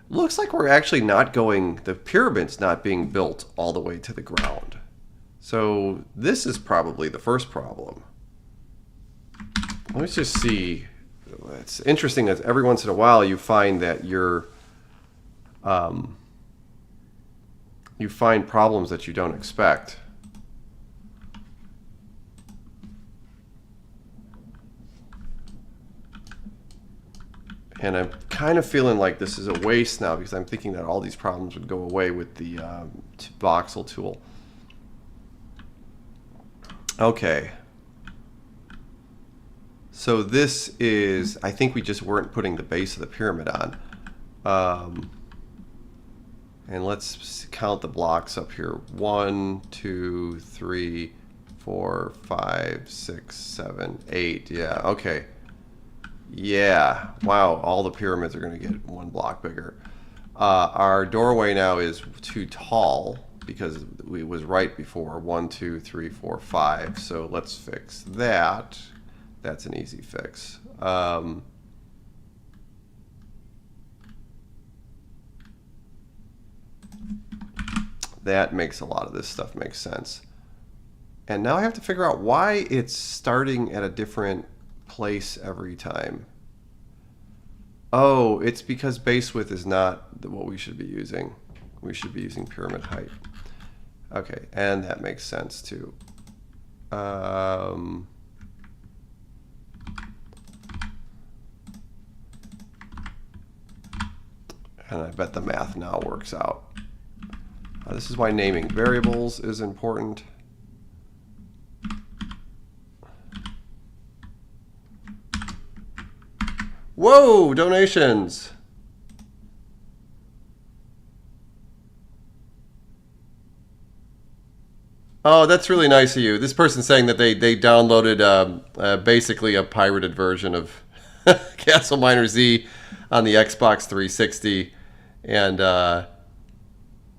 Looks like we're actually not going, the pyramid's not being built all the way to the ground. So this is probably the first problem. Let's just see. It's interesting that every once in a while you find that you find problems that you don't expect. And I'm kind of feeling like this is a waste now because I'm thinking that all these problems would go away with the Voxal tool. Okay. So this is, I think we just weren't putting the base of the pyramid on. And let's count the blocks up here. 1, 2, 3, 4, 5, 6, 7, 8. Yeah, okay. Yeah, wow, all the pyramids are going to get 1 block bigger. Our doorway now is too tall because it was right before. 1, 2, 3, 4, 5. So let's fix that. That's an easy fix. That makes a lot of this stuff make sense. And now I have to figure out why it's starting at a different place every time. Oh, it's because base width is not what we should be using. We should be using pyramid height. Okay, and that makes sense too. And I bet the math now works out. This is why naming variables is important. Whoa, donations. Oh, that's really nice of you. This person's saying that they downloaded basically a pirated version of CastleMiner Z on the Xbox 360, and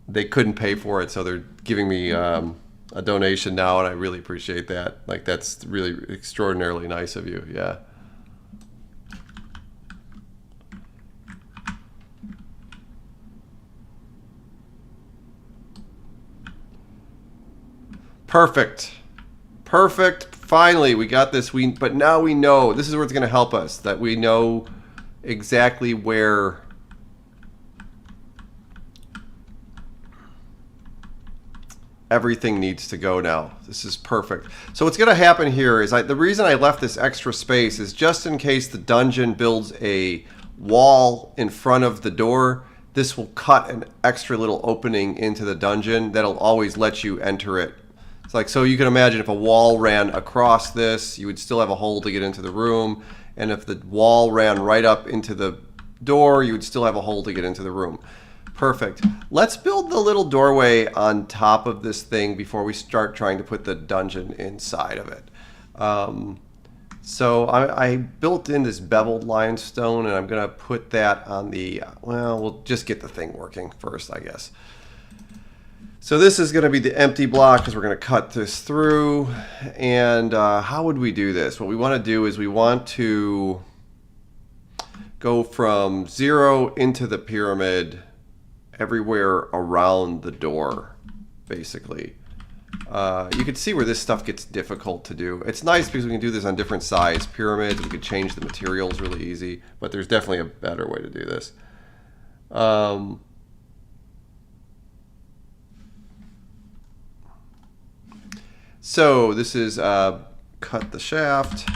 they couldn't pay for it, so they're giving me a donation now, and I really appreciate that. Like, that's really extraordinarily nice of you. Yeah. Perfect. Perfect. Finally, we got this. But now we know. This is where it's going to help us. That we know exactly where everything needs to go now. This is perfect. So what's going to happen here is the reason I left this extra space is just in case the dungeon builds a wall in front of the door. This will cut an extra little opening into the dungeon that'll always let you enter it. It's like, so you can imagine if a wall ran across this, you would still have a hole to get into the room. And if the wall ran right up into the door, you would still have a hole to get into the room. Perfect. Let's build the little doorway on top of this thing before we start trying to put the dungeon inside of it. So I built in this beveled limestone, and I'm going to put that on the, well, we'll just get the thing working first, I guess. So this is going to be the empty block because we're going to cut this through. And how would we do this? What we want to do is we want to go from 0 into the pyramid everywhere around the door, basically. You can see where this stuff gets difficult to do. It's nice because we can do this on different size pyramids. We can change the materials really easy, but there's definitely a better way to do this. So this is cut the shaft,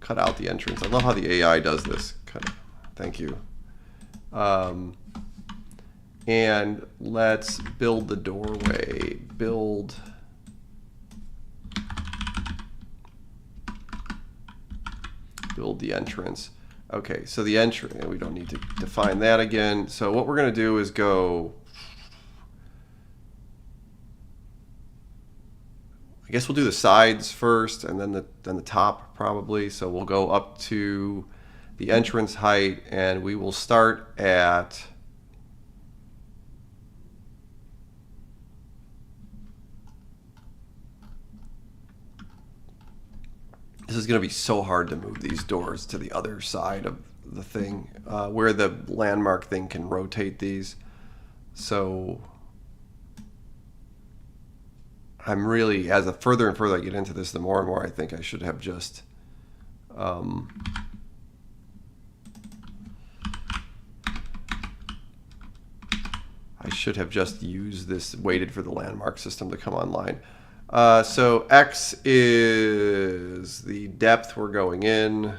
cut out the entrance. I love how the AI does this. Thank you. And let's build the doorway. Build the entrance. Okay, so the entrance, we don't need to define that again. So what we're going to do is go, I guess we'll do the sides first and then the top probably. So we'll go up to the entrance height and we will start at this is going to be so hard to move these doors to the other side of the thing where the landmark thing can rotate these. So I'm really, as a further and further I get into this, the more and more I think I should have just used this, waited for the landmark system to come online. So X is the depth we're going in,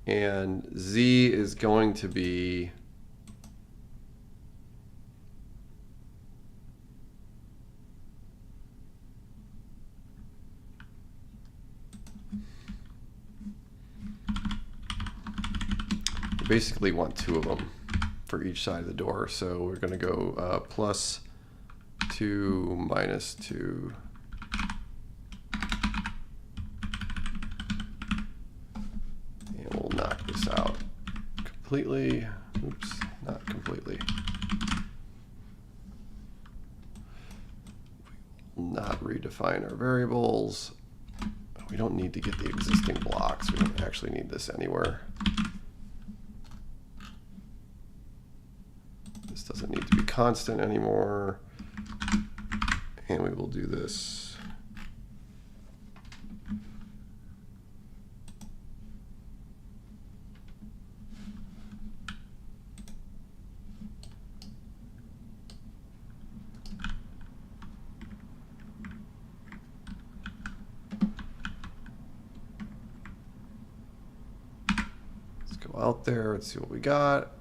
and Z is going to be we basically want 2 of them for each side of the door. So we're going to go +2, -2. And we'll knock this out completely. Oops, not completely. We will not redefine our variables. We don't need to get the existing blocks. We don't actually need this anywhere. This doesn't need to be constant anymore. And we will do this. Out there, let's see what we got,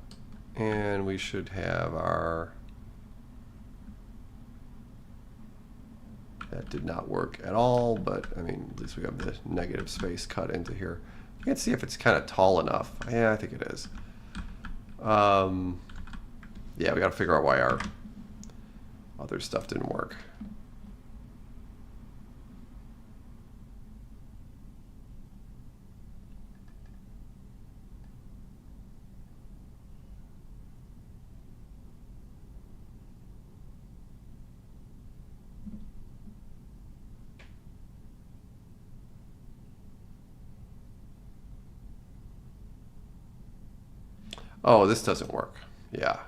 and we should have our, that did not work at all, but I mean, at least we have the negative space cut into here. You can see if it's kind of tall enough. Yeah, I think it is. Yeah, we got to figure out why our other stuff didn't work. Oh, this doesn't work. Yeah.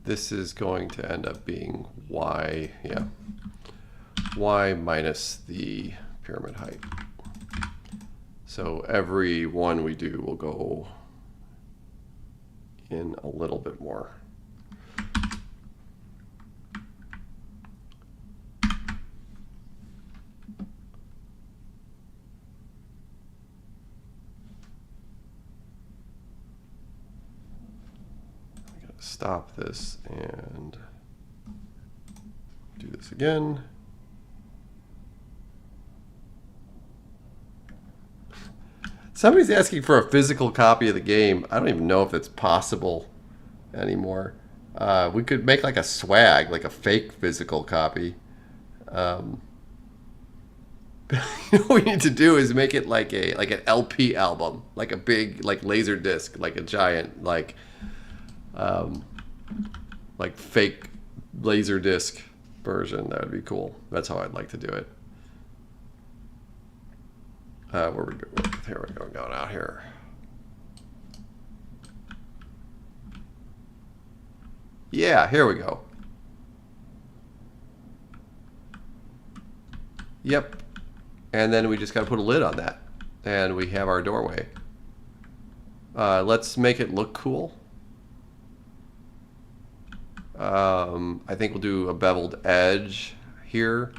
This is going to end up being y, yeah, y minus the pyramid height. So every one we do will go in a little bit more. Stop this and do this again. Somebody's asking for a physical copy of the game. I don't even know if it's possible anymore. We could make like a swag, like a fake physical copy. You know what we need to do is make it like an LP album, like a big laser disc, like a giant like fake laser disc version. That would be cool. That's how I'd like to do it. Where we go? Here we go. Going out here. Yeah, here we go. Yep. And then we just got to put a lid on that, and we have our doorway. Let's make it look cool. I think we'll do a beveled edge here,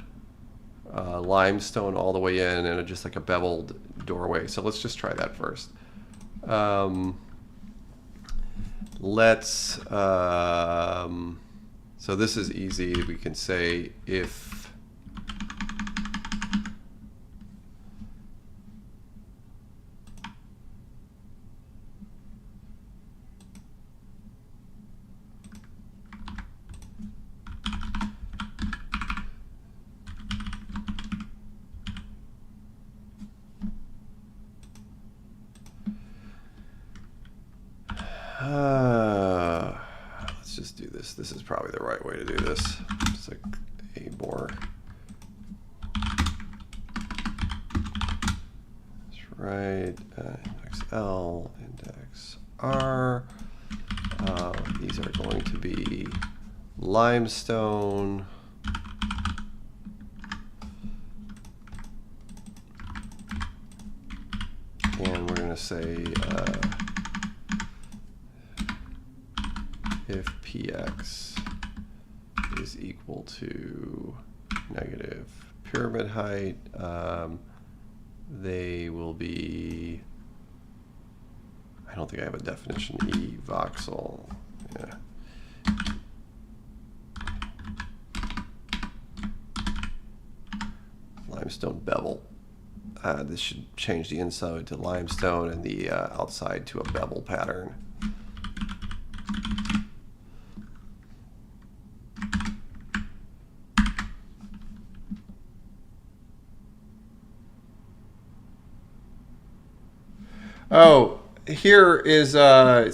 limestone all the way in, and just like a beveled doorway. So let's just try that first. So this is easy. We can say if let's just do this. This is probably the right way to do this. Just like a more. That's right. Index L, index R. These are going to be limestone. And we're going to say if px is equal to negative pyramid height, they will be, I don't think I have a definition, E voxel. Yeah. Limestone bevel. This should change the inside to limestone and the outside to a bevel pattern. Oh, here is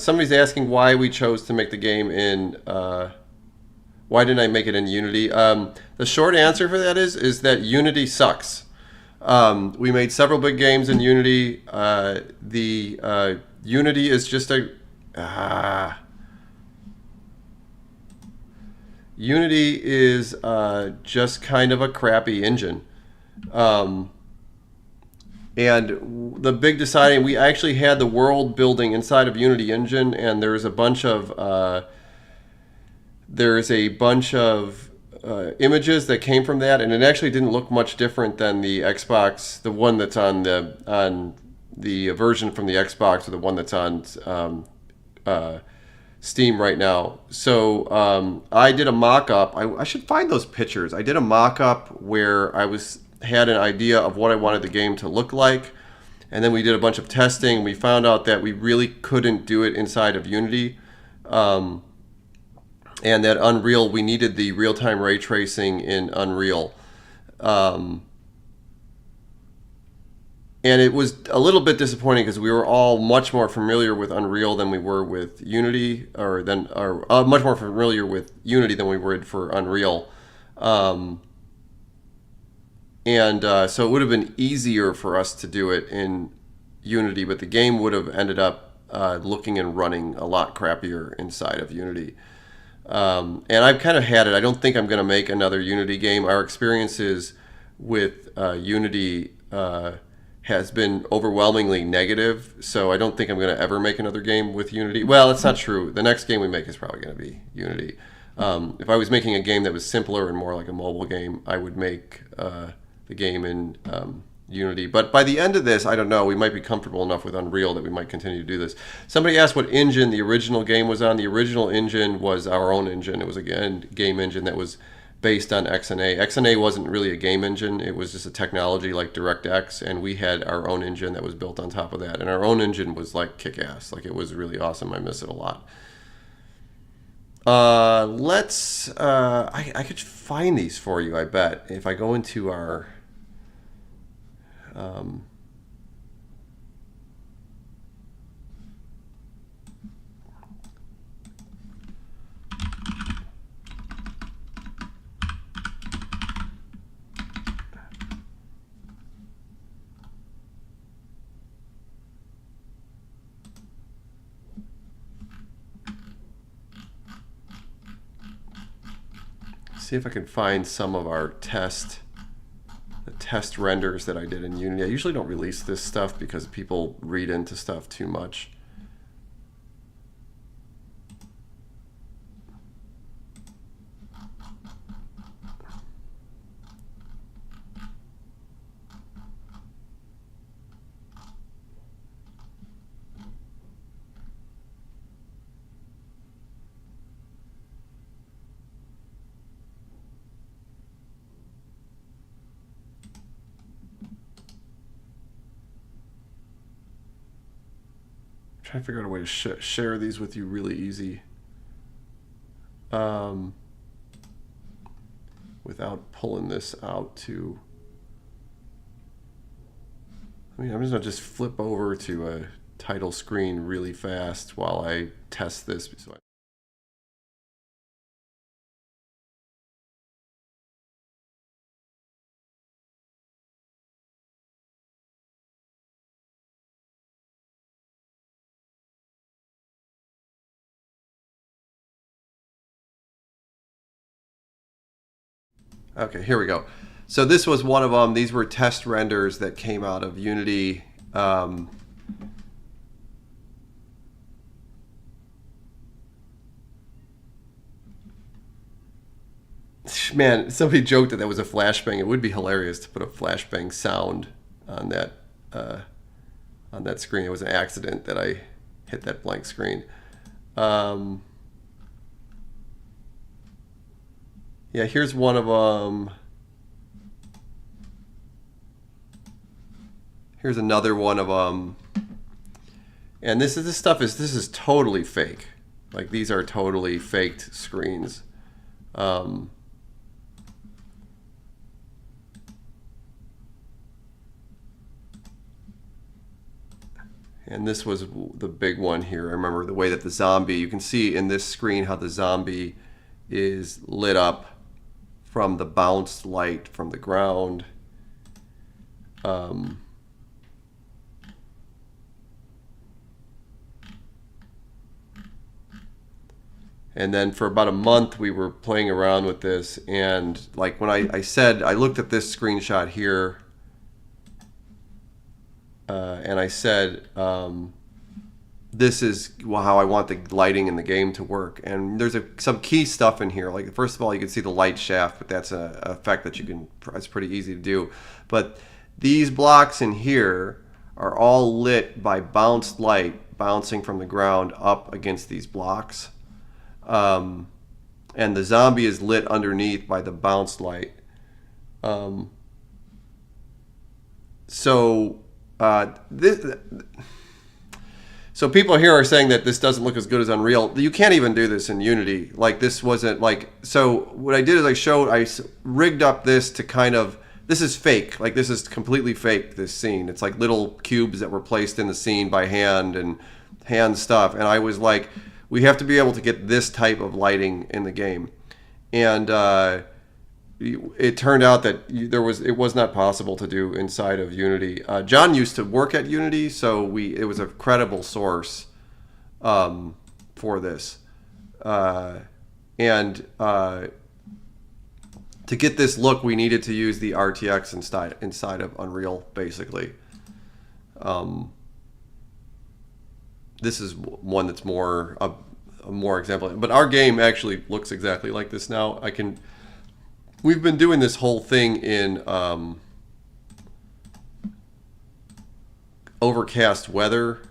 somebody's asking why we chose to make the game in. Why didn't I make it in Unity? The short answer for that is that Unity sucks. We made several big games in Unity. Unity is just a Unity is just kind of a crappy engine. And the big deciding, we actually had the world building inside of Unity engine, and there's a bunch of images that came from that, and it actually didn't look much different than the Xbox, the one that's on the version from the Xbox, or the one that's on Steam right now. So I did a mock-up. I should find those pictures. I did a mock-up where had an idea of what I wanted the game to look like, and then we did a bunch of testing. We found out that we really couldn't do it inside of Unity, and that Unreal, we needed the real-time ray tracing in Unreal. And it was a little bit disappointing because we were all much more familiar with Unreal than we were with Unity, or much more familiar with Unity than we were for Unreal. So it would have been easier for us to do it in Unity, but the game would have ended up looking and running a lot crappier inside of Unity. And I've kind of had it. I don't think I'm going to make another Unity game. Our experiences with Unity has been overwhelmingly negative, so I don't think I'm going to ever make another game with Unity. Well, that's not true. The next game we make is probably going to be Unity. If I was making a game that was simpler and more like a mobile game, I would make the game in Unity. But by the end of this, I don't know, we might be comfortable enough with Unreal that we might continue to do this. Somebody asked what engine the original game was on. The original engine was our own engine. It was, again, game engine that was based on XNA. XNA wasn't really a game engine. It was just a technology like DirectX, and we had our own engine that was built on top of that. And our own engine was like kick-ass. Like, it was really awesome. I miss it a lot. I could find these for you, I bet, if I go into our see if I can find some of our test renders that I did in Unity. I usually don't release this stuff because people read into stuff too much. Trying to figure out a way to share these with you really easy, without pulling this out to. I'm just gonna flip over to a title screen really fast while I test this. Okay, here we go. So this was one of them. These were test renders that came out of Unity. Man, somebody joked that was a flashbang. It would be hilarious to put a flashbang sound on that screen. It was an accident that I hit that blank screen. Yeah, here's one of them. Here's another one of them. And this is totally fake. Like, these are totally faked screens. And this was the big one here. I remember the way that the zombie, you can see in this screen how the zombie is lit up from the bounced light from the ground. And then for about a month, we were playing around with this. And like when I said, I looked at this screenshot here, and I said, this is how I want the lighting in the game to work. And there's some key stuff in here. Like, first of all, you can see the light shaft, but that's an effect that you can, it's pretty easy to do. But these blocks in here are all lit by bounced light bouncing from the ground up against these blocks. And the zombie is lit underneath by the bounced light. So people here are saying that this doesn't look as good as Unreal. You can't even do this in Unity. Like, this wasn't like, so what I did is I rigged up this to kind of, this is fake. Like, this is completely fake, this scene. It's like little cubes that were placed in the scene by hand and hand stuff. And I was like, we have to be able to get this type of lighting in the game. And it turned out that it was not possible to do inside of Unity. John used to work at Unity, so it was a credible source for this. And to get this look, we needed to use the RTX inside of Unreal, basically. This is one that's more a more example, but our game actually looks exactly like this now. We've been doing this whole thing in overcast weather.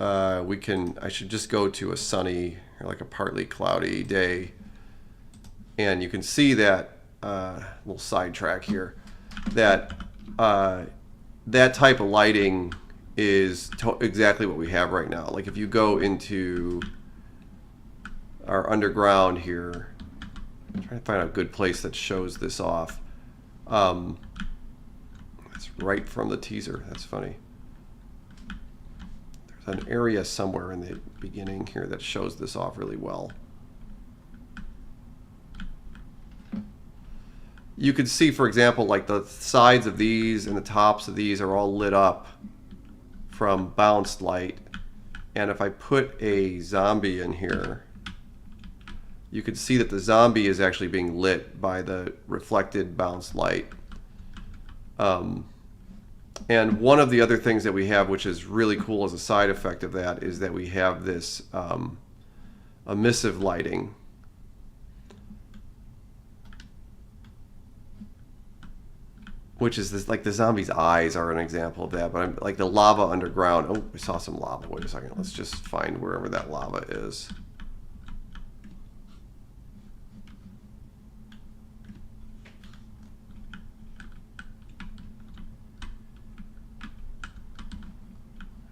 I should just go to a sunny, or like a partly cloudy day, and you can see that little sidetrack here, that that type of lighting is exactly what we have right now. Like, if you go into our underground here, I'm trying to find a good place that shows this off. It's right from the teaser. That's funny. There's an area somewhere in the beginning here that shows this off really well. You can see, for example, like the sides of these and the tops of these are all lit up from bounced light. And if I put a zombie in here, you can see that the zombie is actually being lit by the reflected bounced light. And one of the other things that we have, which is really cool as a side effect of that, is that we have this emissive lighting. Which is this, like the zombie's eyes are an example of that, but I'm like the lava underground. Oh, we saw some lava. Wait a second. Let's just find wherever that lava is.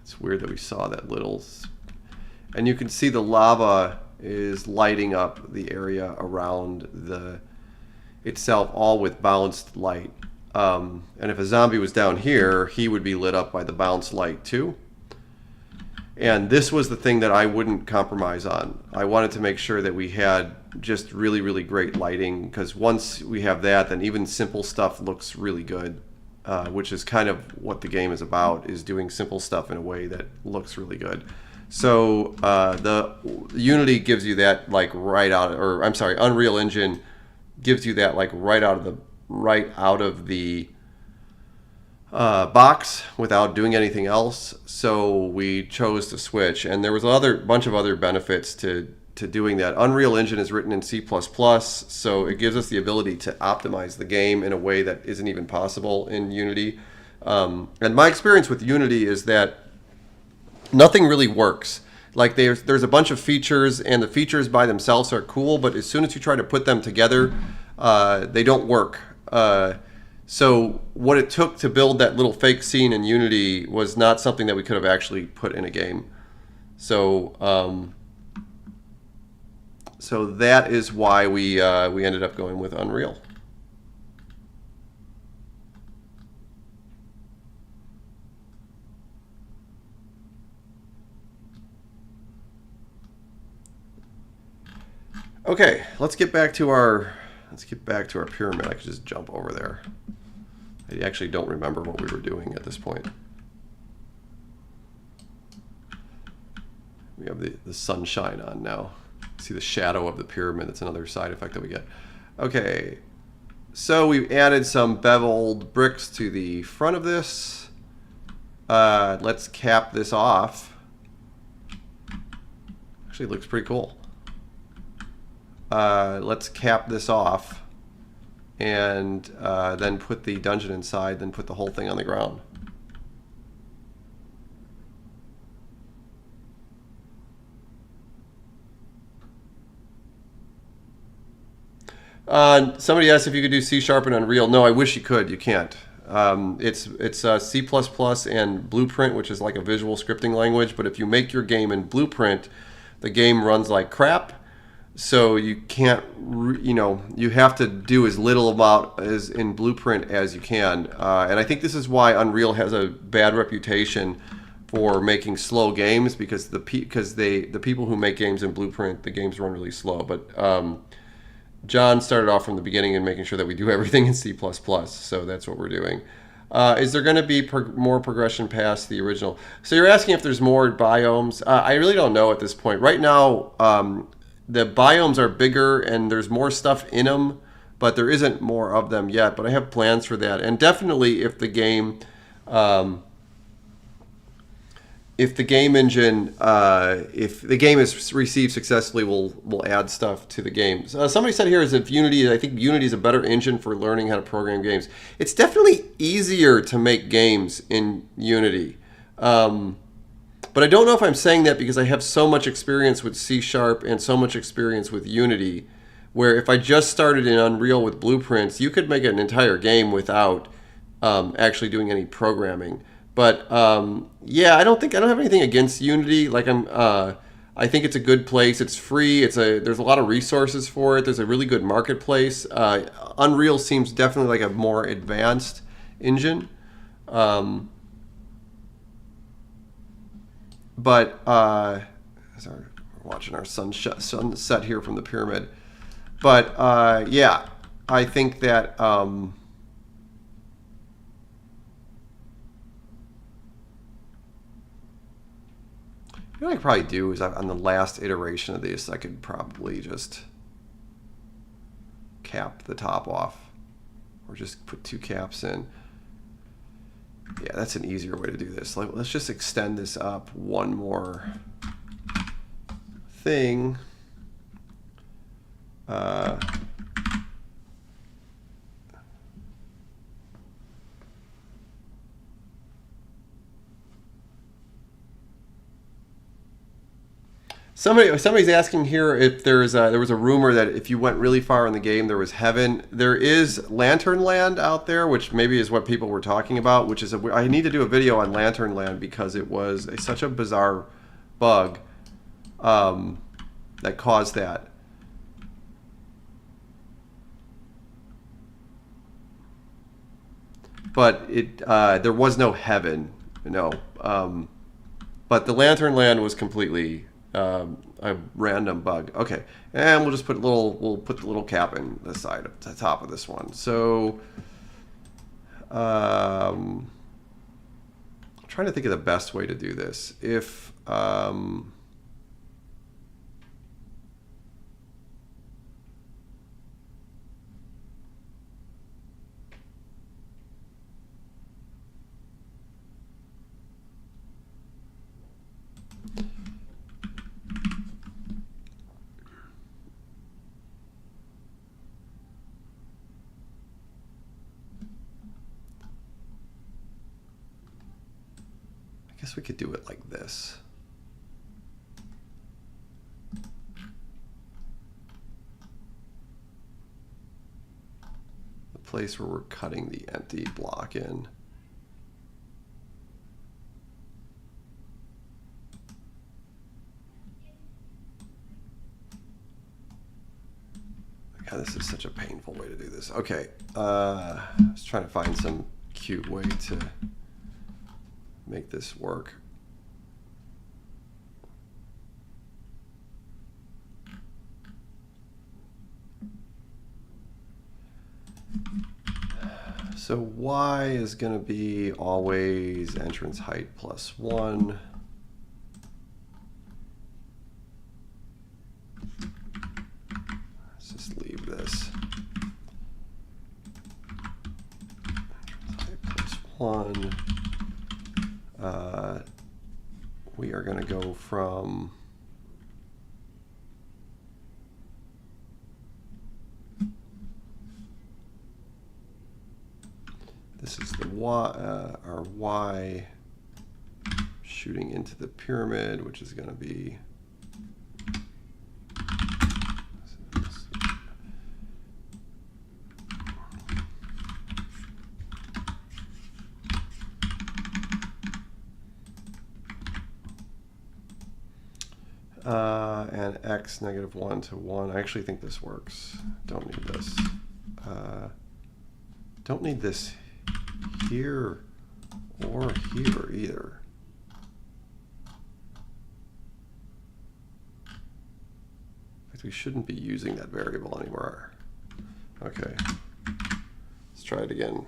It's weird that we saw that little, and you can see the lava is lighting up the area around the itself, all with bounced light. And if a zombie was down here, he would be lit up by the bounce light too. And this was the thing that I wouldn't compromise on. I wanted to make sure that we had just really, really great lighting, because once we have that, then even simple stuff looks really good, which is kind of what the game is about, is doing simple stuff in a way that looks really good. So the Unity gives you that like right out, or I'm sorry, Unreal Engine gives you that like right out of the box without doing anything else. So we chose to switch, and there was a bunch of other benefits to doing that. Unreal Engine is written in C++, so it gives us the ability to optimize the game in a way that isn't even possible in Unity. And my experience with Unity is that nothing really works. Like there's a bunch of features, and the features by themselves are cool, but as soon as you try to put them together, they don't work. So what it took to build that little fake scene in Unity was not something that we could have actually put in a game. So so that is why we ended up going with Unreal. Let's get back to our pyramid. I could just jump over there. I actually don't remember what we were doing at this point. We have the sunshine on now. See the shadow of the pyramid. That's another side effect that we get. Okay, so we've added some beveled bricks to the front of this. Let's cap this off. Actually, it looks pretty cool. Let's cap this off and then put the dungeon inside, then put the whole thing on the ground. Somebody asked if you could do C# and Unreal. No, I wish you could. You can't. It's C++ and Blueprint, which is like a visual scripting language. But if you make your game in Blueprint, the game runs like crap. So you can't, you have to do as little about as in Blueprint as you can. And I think this is why Unreal has a bad reputation for making slow games, because the people who make games in Blueprint, the games run really slow. But John started off from the beginning and making sure that we do everything in C++, so that's what we're doing. Is there going to be more progression past the original? So you're asking if there's more biomes. I really don't know at this point. Right now, the biomes are bigger and there's more stuff in them, but there isn't more of them yet. But I have plans for that. And definitely if the game... if the game engine, if the game is received successfully, we'll add stuff to the game. Somebody said here is if Unity, I think Unity is a better engine for learning how to program games. It's definitely easier to make games in Unity. But I don't know if I'm saying that because I have so much experience with C# and so much experience with Unity, where if I just started in Unreal with blueprints, you could make an entire game without actually doing any programming. But yeah, I don't have anything against Unity. Like I think it's a good place. It's free. There's a lot of resources for it. There's a really good marketplace. Unreal seems definitely like a more advanced engine. But as we're watching our sunset here from the pyramid. But yeah, I think that. What I could probably do is on the last iteration of this, I could probably just cap the top off, or just put 2 caps in. Yeah, that's an easier way to do this. Let's just extend this up one more thing. Somebody's asking here if there was a rumor that if you went really far in the game, there was heaven. There is Lantern Land out there, which maybe is what people were talking about. Which is I need to do a video on Lantern Land because it was such a bizarre bug that caused that. But there was no heaven, but the Lantern Land was completely a random bug. Okay, and we'll just put we'll put the little cap in the side of the top of this one. So I'm trying to think of the best way to do this. If I guess we could do it like this. The place where we're cutting the empty block in. God, this is such a painful way to do this. Okay, I was trying to find some cute way to make this work. So y is going to be always entrance height plus 1. Let's just leave this. Entrance height plus 1. We are going to go from this is the our y shooting into the pyramid, which is going to be and x -1 to 1. I actually think this works. Don't need this. Don't need this here or here either. We shouldn't be using that variable anymore. Okay, let's try it again.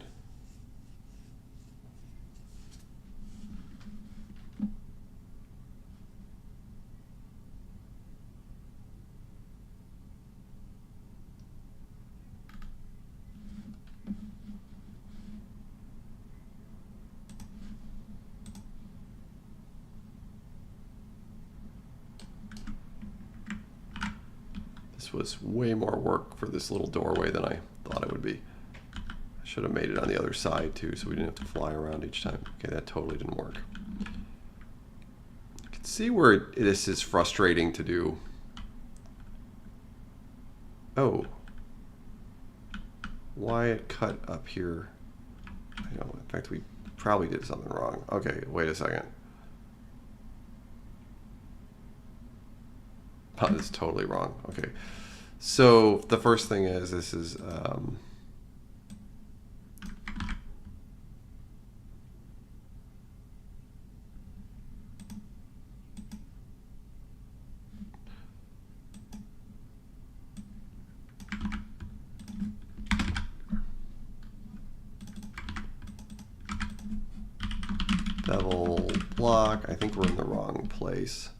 This was way more work for this little doorway than I thought it would be. I should have made it on the other side too, so we didn't have to fly around each time. Okay, that totally didn't work. You can see where this is frustrating to do. Oh, why it cut up here? I know, in fact, we probably did something wrong. Okay, wait a second. Oh, this is totally wrong. Okay, so the first thing is this is bevel block. I think we're in the wrong place.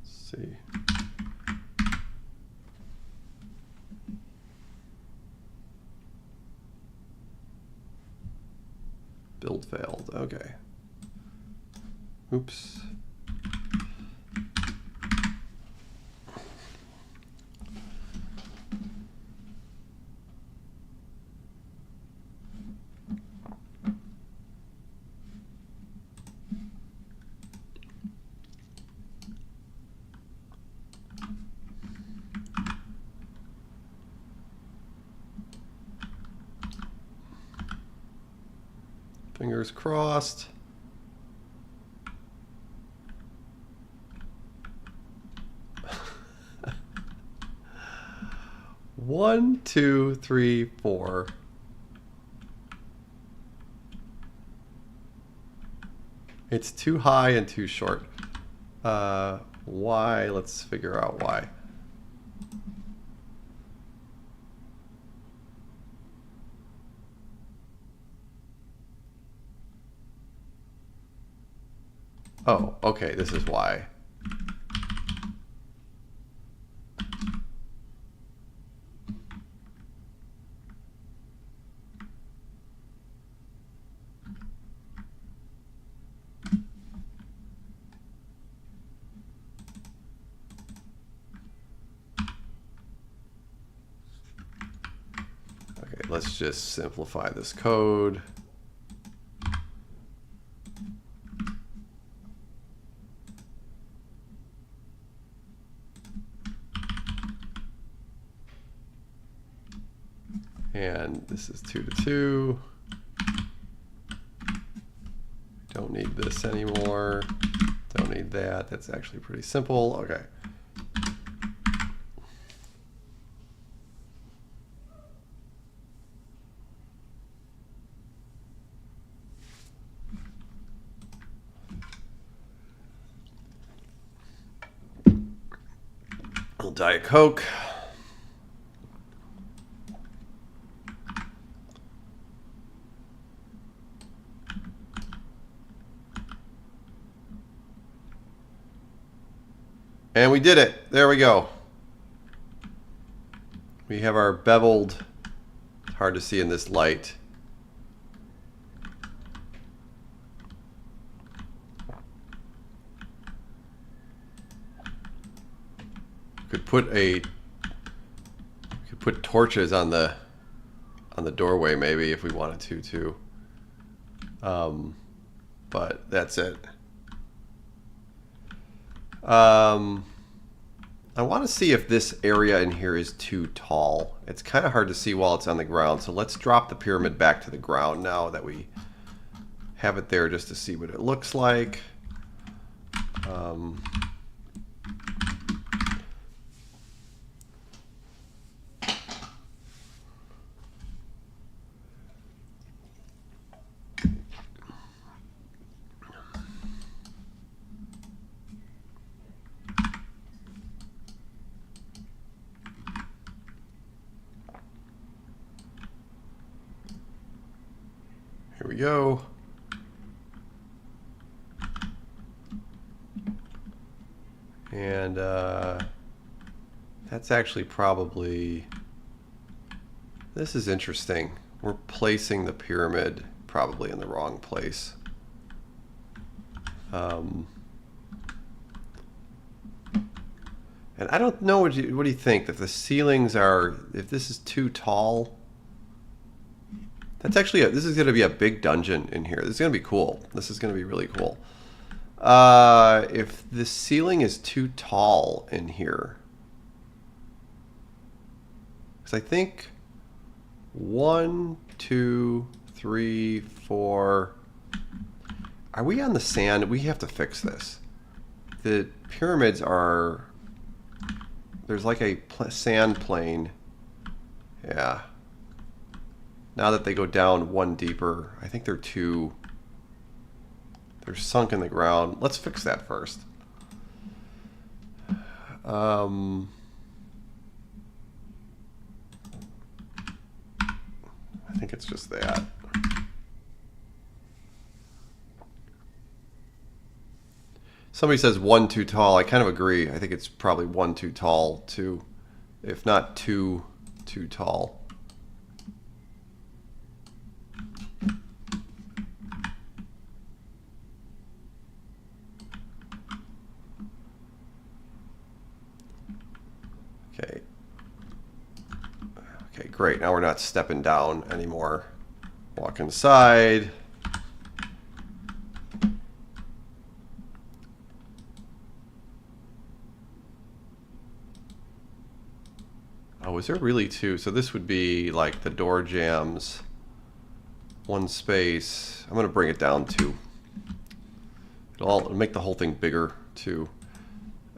See. Build failed. Okay. Oops. Fingers crossed. One, two, three, four. It's too high and too short. Why? Let's figure out why. Oh, okay, this is why. Okay, let's just simplify this code. And this is 2 to 2. Don't need this anymore. Don't need that. That's actually pretty simple. Okay. Diet Coke. And we did it. There we go. We have our beveled, hard to see in this light. Could put torches on the doorway maybe if we wanted to too. But that's it. I want to see if this area in here is too tall. It's kind of hard to see while it's on the ground. So let's drop the pyramid back to the ground now that we have it there, just to see what it looks like. Here we go. And that's actually probably, this is interesting. We're placing the pyramid probably in the wrong place. And I don't know, what do you think? If the ceilings are, if this is too tall, that's actually, this is going to be a big dungeon in here. This is going to be cool. This is going to be really cool. If the ceiling is too tall in here, because I think 1, 2, 3, 4. Are we on the sand? We have to fix this. The pyramids are, there's like a sand plane. Yeah. Now that they go down one deeper, I think they're sunk in the ground. Let's fix that first. I think it's just that. Somebody says 1 too tall. I kind of agree. I think it's probably 1 too tall too, if not 2 too tall. Okay. Okay, great. Now we're not stepping down anymore. Walk inside. Oh, is there really 2? So this would be like the door jams. 1 space. I'm going to bring it down 2. It'll make the whole thing bigger too.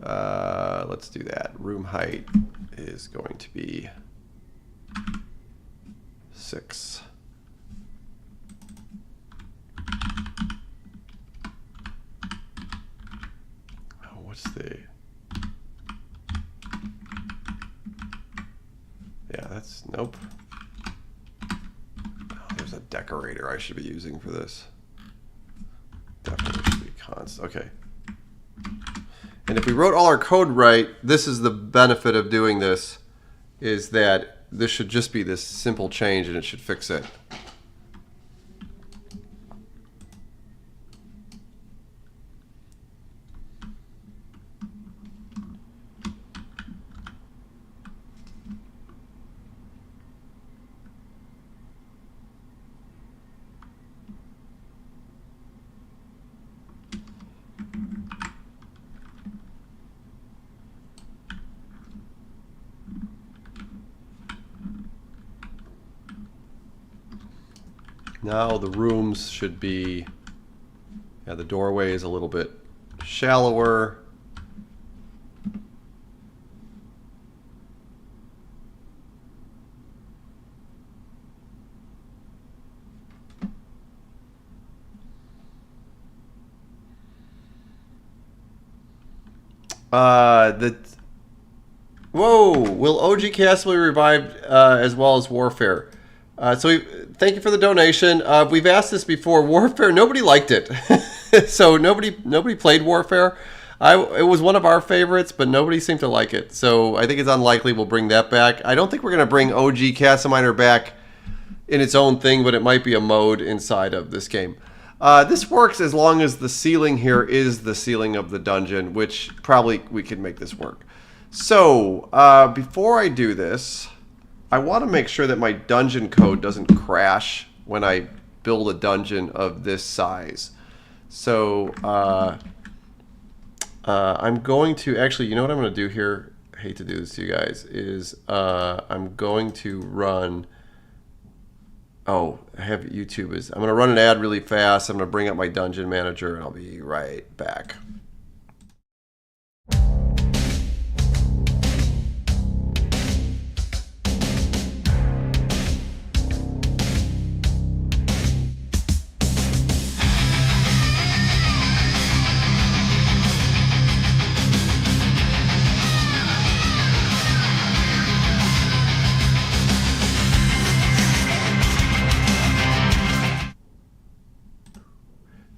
Let's do that. Room height is going to be 6. Oh, what's the... Yeah, that's... Nope. Oh, there's a decorator I should be using for this. Definitely should be constant. Okay. And if we wrote all our code right, this is the benefit of doing this, is that this should just be this simple change and it should fix it. Now the rooms should be, yeah, the doorway is a little bit shallower. Whoa! Will OG Castle be revived as well as Warfare? Thank you for the donation. We've asked this before. Warfare, nobody liked it, so nobody played Warfare. It was one of our favorites, but nobody seemed to like it. So I think it's unlikely we'll bring that back. I don't think we're going to bring OG CastleMiner back in its own thing, but it might be a mode inside of this game. This works as long as the ceiling here is the ceiling of the dungeon, which probably we could make this work. So before I do this, I want to make sure that my dungeon code doesn't crash when I build a dungeon of this size. So I'm going to actually, you know what I'm going to do here? I hate to do this to you guys. Is I'm going to run. Oh, I have YouTube. I'm going to run an ad really fast. I'm going to bring up my dungeon manager, and I'll be right back.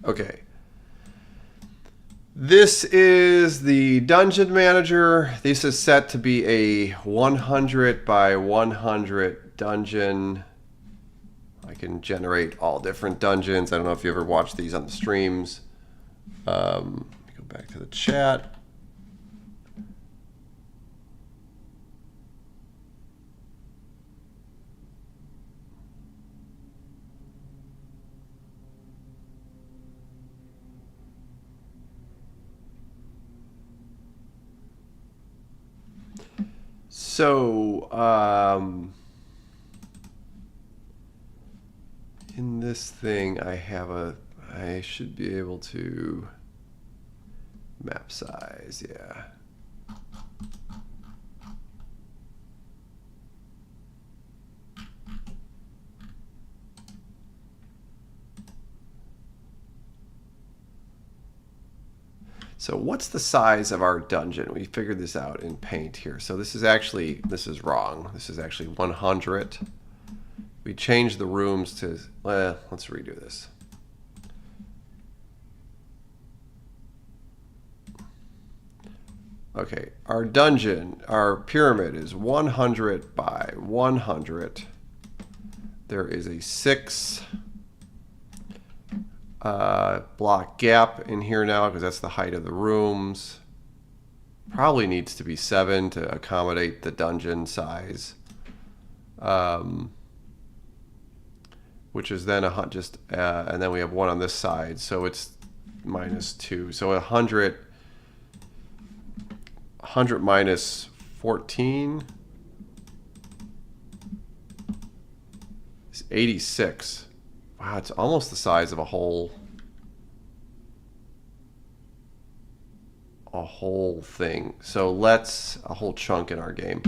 Okay. This is the dungeon manager. This is set to be a 100 by 100 dungeon. I can generate all different dungeons. I don't know if you ever watched these on the streams. Let me go back to the chat. So, in this thing, I should be able to map size, yeah. So what's the size of our dungeon? We figured this out in Paint here. So this is wrong. This is actually 100. We changed the rooms to, let's redo this. Okay, our dungeon, our pyramid is 100 by 100. There is a 6 block gap in here now because that's the height of the rooms. Probably needs to be 7 to accommodate the dungeon size, which is then and then we have 1 on this side, so it's -2. So 100 minus 14 is 86. Wow, it's almost the size of a whole thing. So a whole chunk in our game.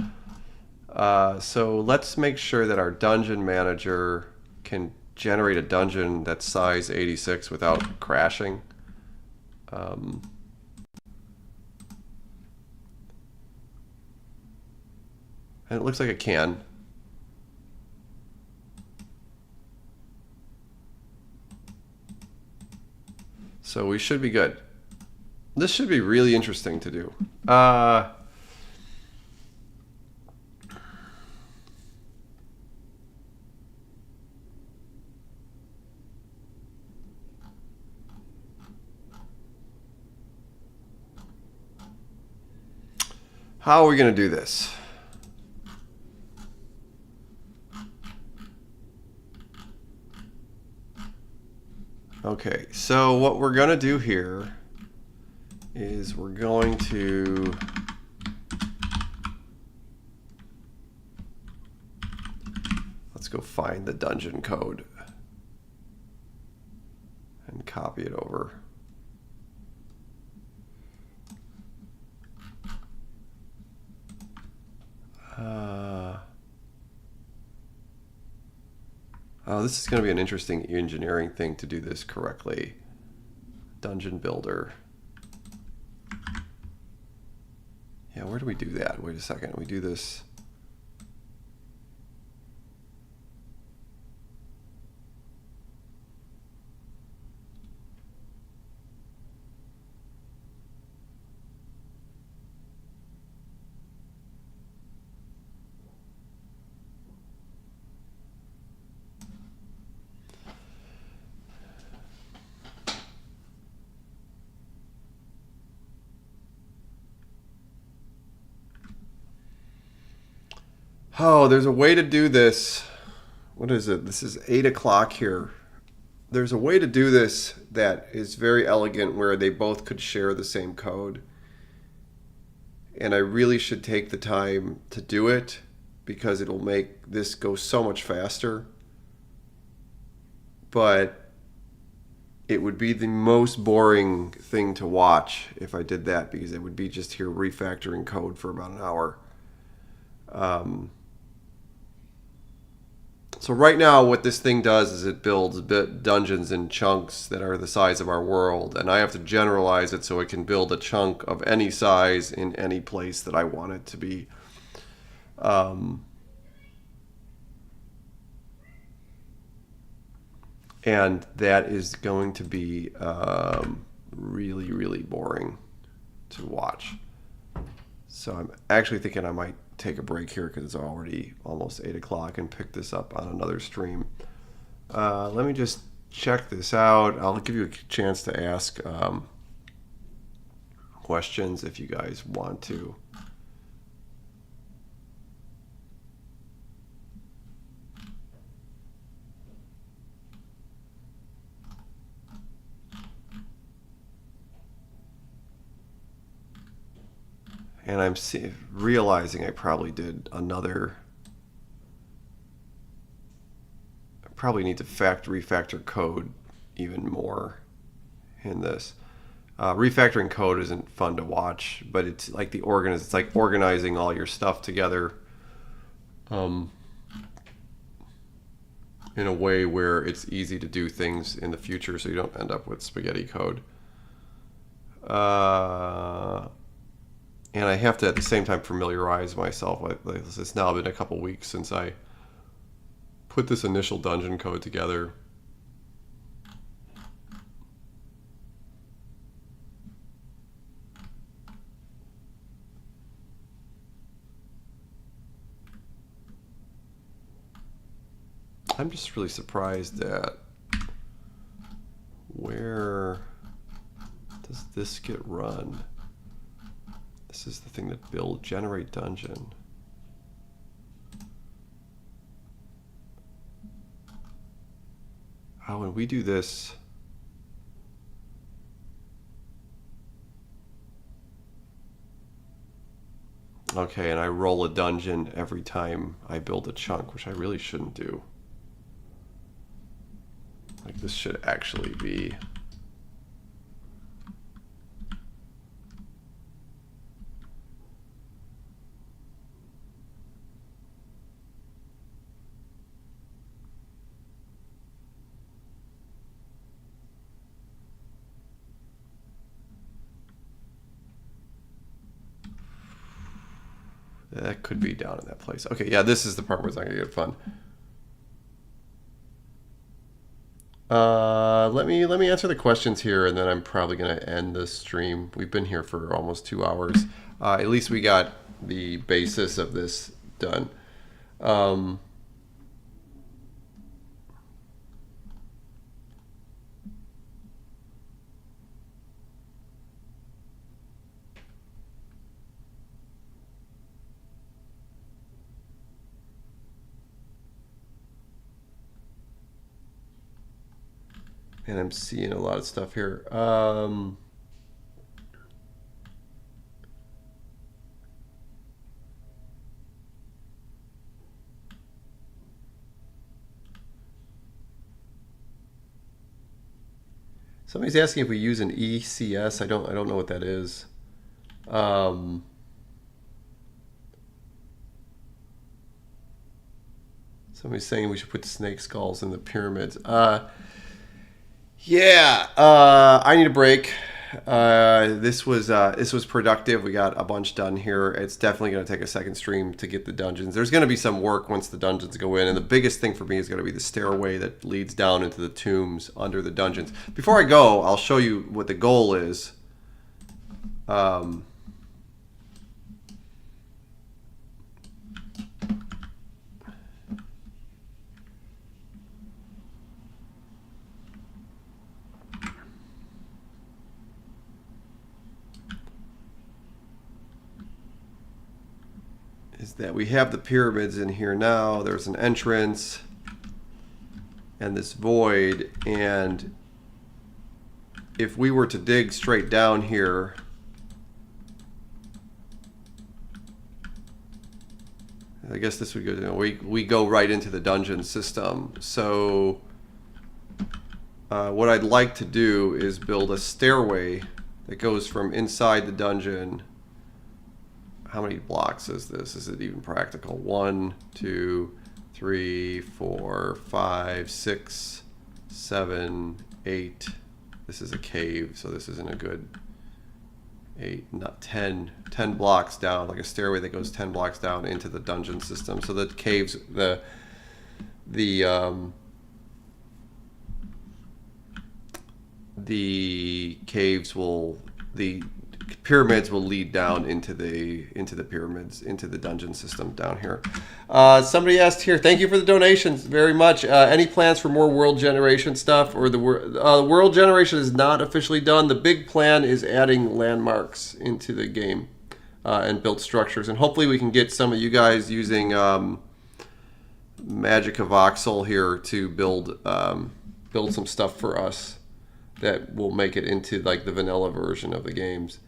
So let's make sure that our dungeon manager can generate a dungeon that's size 86 without crashing. And it looks like it can. So we should be good. This should be really interesting to do. How are we going to do this? Okay, so what we're going to do here is we're going to let's go find the dungeon code and copy it over. Oh, this is going to be an interesting engineering thing to do this correctly. Dungeon builder. Yeah, where do we do that? Wait a second. We do this. Oh, there's a way to do this. What is it? This is 8 o'clock here. There's a way to do this that is very elegant where they both could share the same code. And I really should take the time to do it because it'll make this go so much faster. But it would be the most boring thing to watch if I did that because it would be just here refactoring code for about an hour. So right now what this thing does is it builds dungeons in chunks that are the size of our world, and I have to generalize it so it can build a chunk of any size in any place that I want it to be. And that is going to be really, really boring to watch. So I'm actually thinking I might take a break here because it's already almost 8 o'clock and pick this up on another stream. Let me just check this out. I'll give you a chance to ask questions if you guys want to. And I'm realizing I probably did another. I probably need to refactor code even more in this. Refactoring code isn't fun to watch, but it's like it's like organizing all your stuff together in a way where it's easy to do things in the future, so you don't end up with spaghetti code. And I have to, at the same time, familiarize myself with this. It's now been a couple weeks since I put this initial dungeon code together. I'm just really surprised at where does this get run? This is the thing that generate dungeon. Oh, when we do this, okay, and I roll a dungeon every time I build a chunk, which I really shouldn't do. Like this should actually be that could be down in that place. Okay, yeah, this is the part where it's not gonna get fun. Let me answer the questions here, and then I'm probably gonna end this stream. We've been here for almost 2 hours. At least we got the basis of this done. And I'm seeing a lot of stuff here. Somebody's asking if we use an ECS. I don't know what that is. Somebody's saying we should put snake skulls in the pyramids. Yeah, I need a break. This was productive. We got a bunch done here. It's definitely going to take a second stream to get the dungeons. There's going to be some work once the dungeons go in, and the biggest thing for me is going to be the stairway that leads down into the tombs under the dungeons. Before I go, I'll show you what the goal is. Is that we have the pyramids in here now. There's an entrance and this void, and if we were to dig straight down here, I guess this would go, we go right into the dungeon system. So what I'd like to do is build a stairway that goes from inside the dungeon. How many blocks is this? Is it even practical? 1, 2, 3, 4, 5, 6, 7, 8. This is a cave, so this isn't a good 8, not 10 blocks down, like a stairway that goes 10 blocks down into the dungeon system. So the caves, the caves will, the pyramids will lead down into the pyramids, into the dungeon system down here. Somebody asked here, thank you for the donations very much. Any plans for more world generation stuff? Or the world generation is not officially done. The big plan is adding landmarks into the game and build structures, and hopefully we can get some of you guys using Magica Voxal here to build some stuff for us that will make it into like the vanilla version of the games.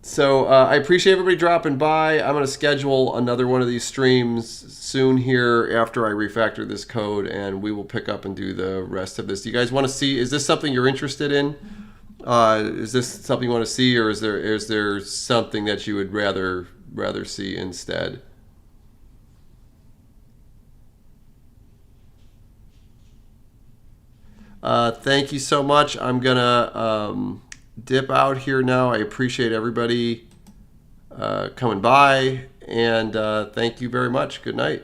So I appreciate everybody dropping by. I'm going to schedule another one of these streams soon here after I refactor this code, and we will pick up and do the rest of this. Do you guys want to see, is this something you're interested in? Is this something you want to see, or is there something that you would rather see instead? Thank you so much. I'm gonna dip out here now. I appreciate everybody coming by, and thank you very much. Good night.